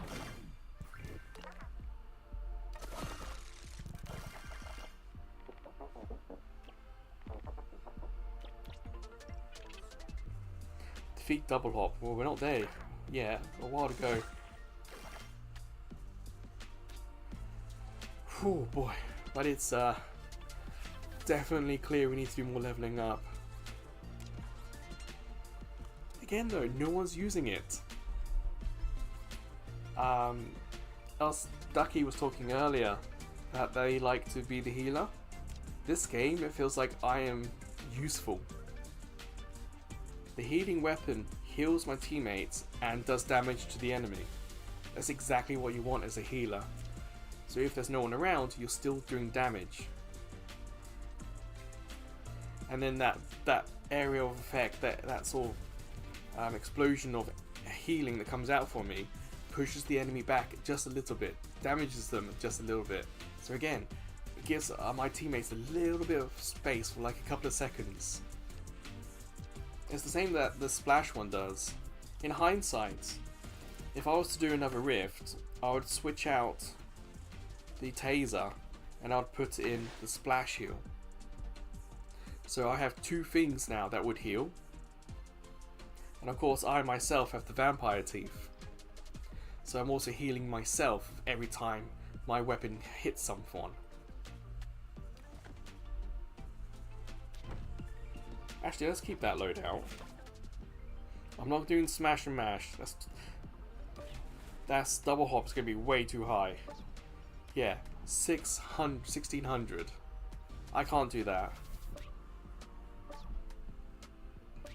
Defeat double hop. Well, we're not there yet. A while to go. Oh boy, but it's definitely clear we need to do more leveling up. Again though, no one's using it. Ducky was talking earlier that they like to be the healer. This game, it feels like I am useful. The healing weapon heals my teammates and does damage to the enemy. That's exactly what you want as a healer. So if there's no one around, you're still doing damage. And then that area of effect, that sort of explosion of healing that comes out for me, pushes the enemy back just a little bit, damages them just a little bit. So again, it gives my teammates a little bit of space for like a couple of seconds. It's the same that the splash one does. In hindsight, if I was to do another rift, I would switch out the taser and I would put in the splash heal. So I have two things now that would heal. And of course I myself have the vampire teeth. So I'm also healing myself every time my weapon hits someone. Actually, let's keep that loadout. I'm not doing smash and mash. That's double hop's gonna be way too high. Yeah, 1600. I can't do that.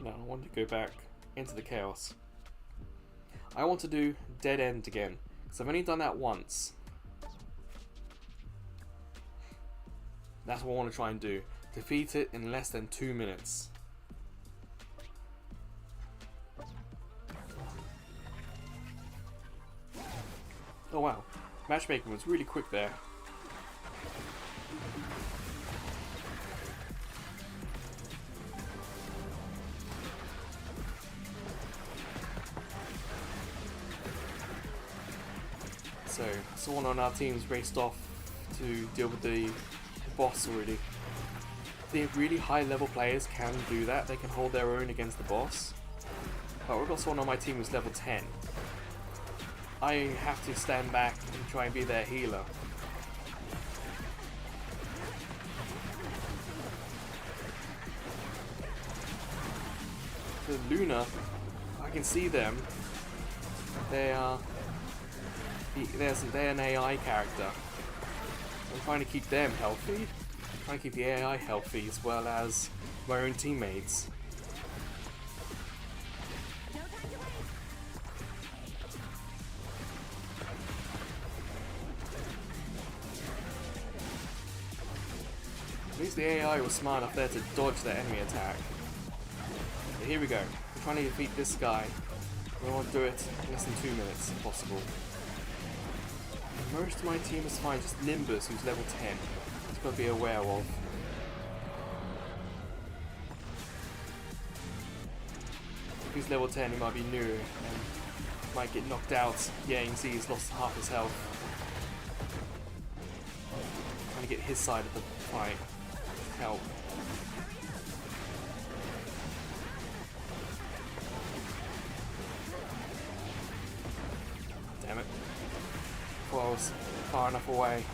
No, I want to go back into the chaos. I want to do dead end again, because I've only done that once. That's what I want to try and do. Defeat it in less than 2 minutes. Oh wow, matchmaking was really quick there. So, someone on our team's raced off to deal with the boss already. The really high level players can do that, they can hold their own against the boss. But we've got someone on my team who's level 10. I have to stand back and try and be their healer. The Luna, I can see them. They're an AI character. I'm trying to keep them healthy. I'm trying to keep the AI healthy as well as my own teammates. At least the AI was smart enough there to dodge that enemy attack. But here we go. I'm trying to defeat this guy. We want to do it in less than 2 minutes if possible. Most of my team is fine, just Nimbus, who's level 10. He's got to be aware of. If he's level 10, he might be new and might get knocked out. Yeah, you can see he's lost half his health. Trying to get his side of the fight. Help. Damn it. Well, I was far enough away.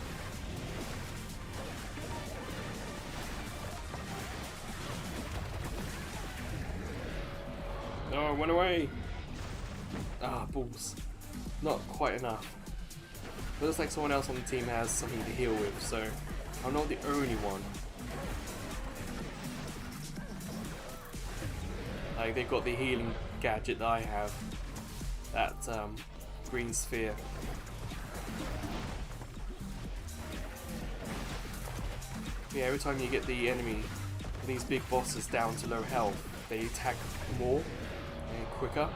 No, I went away! Ah, balls. Not quite enough. It looks like someone else on the team has something to heal with, so I'm not the only one. Like, they've got the healing gadget that I have. That green sphere. Yeah, every time you get the enemy these big bosses down to low health, they attack more and quicker.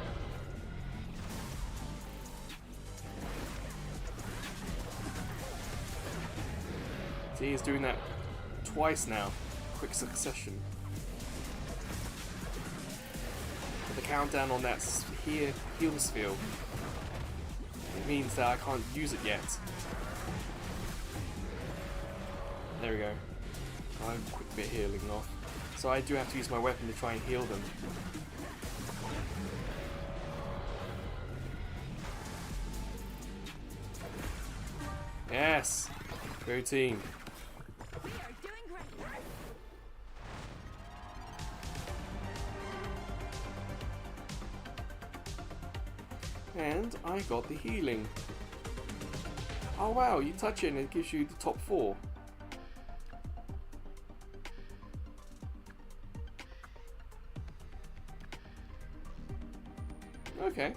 See, he's doing that twice now, quick succession. But the countdown on that heal sphere, it means that I can't use it yet. There we go. I'm a quick bit healing off. So I do have to use my weapon to try and heal them. Yes! Go team. We are doing great. And I got the healing. Oh wow, you touch it and it gives you the top 4. Okay.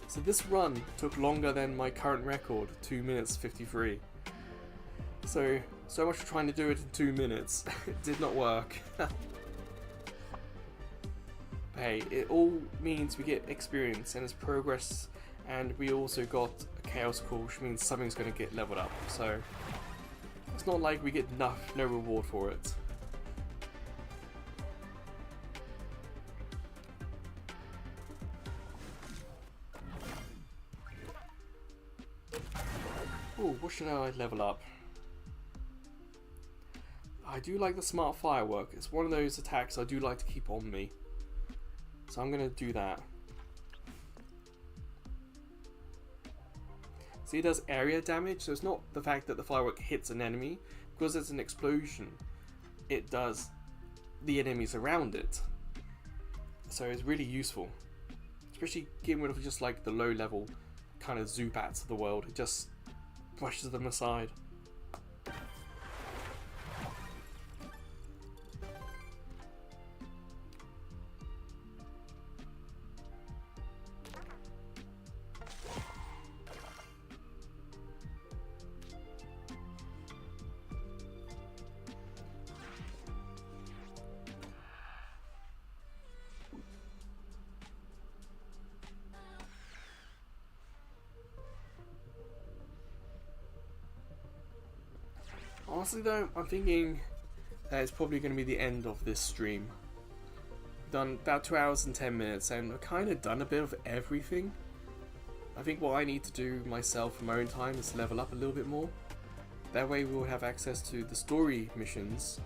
So this run took longer than my current record, 2 minutes 53. So much for trying to do it in 2 minutes. It did not work. Hey, it all means we get experience and it's progress, and we also got a chaos core, which means something's going to get leveled up. So it's not like we get no reward for it. Ooh, what should I level up? I do like the smart firework. It's one of those attacks I do like to keep on me. So I'm going to do that. See, it does area damage, so it's not the fact that the firework hits an enemy. Because it's an explosion, it does the enemies around it. So it's really useful. Especially getting rid of just like the low level kind of Zubats of the world. It just brushes them aside. Honestly though, I'm thinking that it's probably going to be the end of this stream. Done about 2 hours and 10 minutes and I've kind of done a bit of everything. I think what I need to do myself in my own time is level up a little bit more. That way we'll have access to the story missions,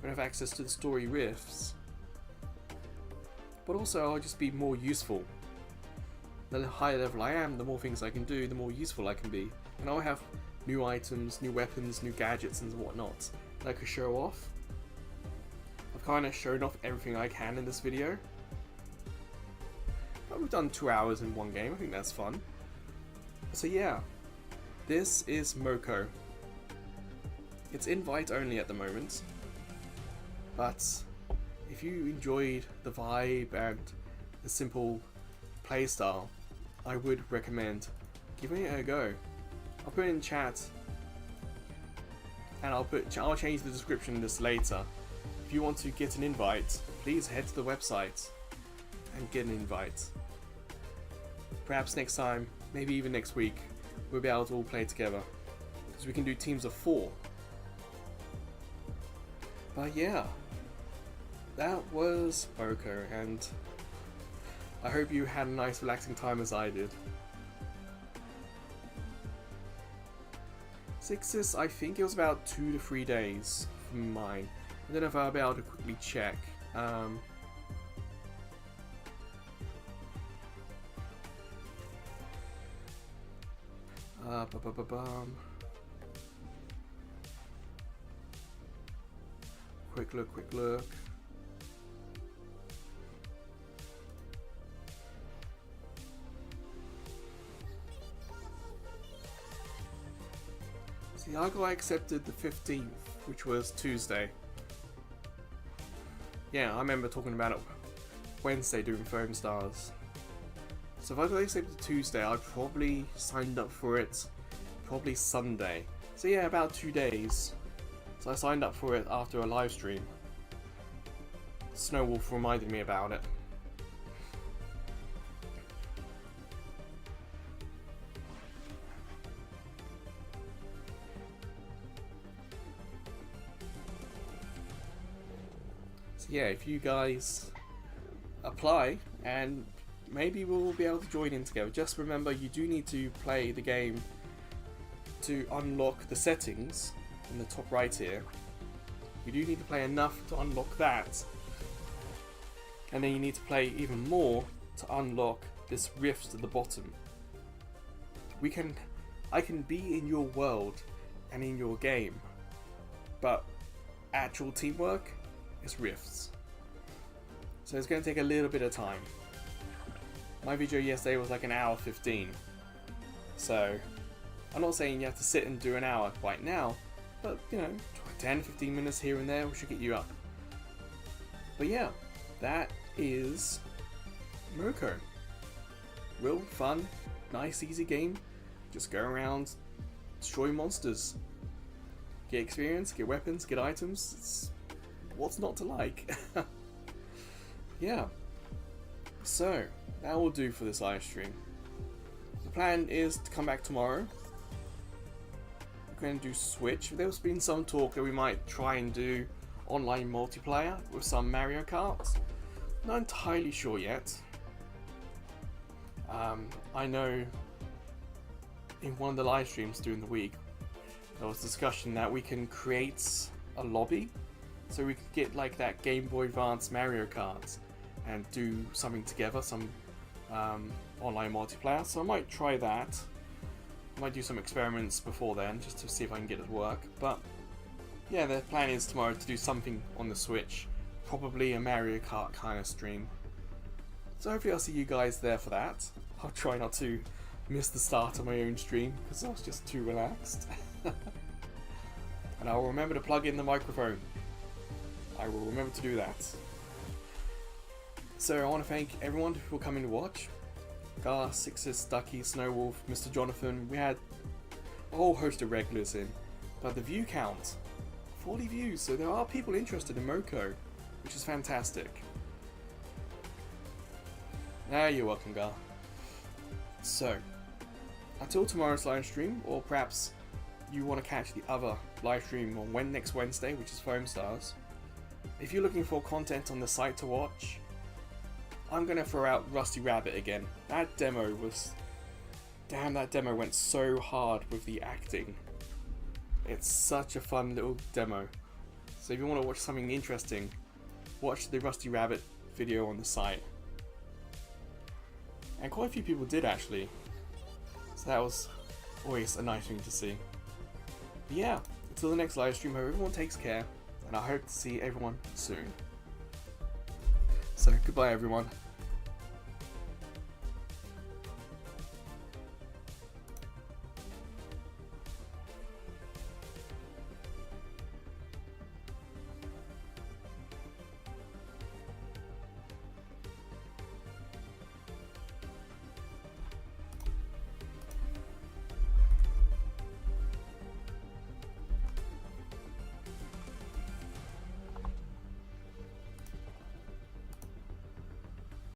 we'll have access to the story rifts, but also I'll just be more useful. The higher level I am, the more things I can do, the more useful I can be. And I'll have new items, new weapons, new gadgets and whatnot that I could show off. I've kind of shown off everything I can in this video. But we've done 2 hours in one game, I think that's fun. So yeah, this is Moko. It's invite only at the moment, but if you enjoyed the vibe and the simple playstyle, I would recommend giving it a go. I'll put it in chat, and I'll change the description of this later. If you want to get an invite, please head to the website and get an invite. Perhaps next time, maybe even next week, we'll be able to all play together, because we can do teams of 4. But yeah, that was Moko, and I hope you had a nice relaxing time as I did. Sixes, I think it was about 2 to 3 days from mine. I don't know if I'll be able to quickly check. Quick look. See, I got accepted the 15th, which was Tuesday. Yeah, I remember talking about it Wednesday doing Foam Stars. So if I got accepted Tuesday, I probably signed up for it probably Sunday. So yeah, about 2 days. So I signed up for it after a live stream. Snowwolf reminded me about it. So yeah, if you guys apply, and maybe we'll be able to join in together. Just remember, you do need to play the game to unlock the settings in the top right here. You do need to play enough to unlock that, and then you need to play even more to unlock this rift at the bottom. I can be in your world and in your game, but actual teamwork is rifts. So it's going to take a little bit of time. My video yesterday was like an hour 15. So I'm not saying you have to sit and do an hour right now, but you know, 10-15 minutes here and there, we should get you up. But yeah, that is Moko. Real fun, nice, easy game. Just go around, destroy monsters, get experience, get weapons, get items. It's what's not to like? Yeah. So that will do for this live stream. The plan is to come back tomorrow. We're going to do Switch. There's been some talk that we might try and do online multiplayer with some Mario Kart. Not entirely sure yet. I know in one of the live streams during the week there was discussion that we can create a lobby, so we could get like that Game Boy Advance Mario Kart and do something together, some online multiplayer. So I might try that. I might do some experiments before then just to see if I can get it to work. But yeah, the plan is tomorrow to do something on the Switch, probably a Mario Kart kind of stream. So hopefully I'll see you guys there for that. I'll try not to miss the start of my own stream because I was just too relaxed. And I'll remember to plug in the microphone. I will remember to do that. So I want to thank everyone for coming to watch. Gar, Sixes, Ducky, Snowwolf, Mr. Jonathan. We had a whole host of regulars in. But the view count, 40 views, so there are people interested in Moko, which is fantastic. You're welcome, Gar. So, until tomorrow's live stream, or perhaps you want to catch the other live stream on next Wednesday, which is Foam Stars. If you're looking for content on the site to watch, I'm going to throw out Rusty Rabbit again. That demo was... Damn, that demo went so hard with the acting. It's such a fun little demo. So if you want to watch something interesting, watch the Rusty Rabbit video on the site. And quite a few people did actually. So that was always a nice thing to see. But yeah, until the next live stream, I hope everyone takes care. And I hope to see everyone soon. So goodbye everyone.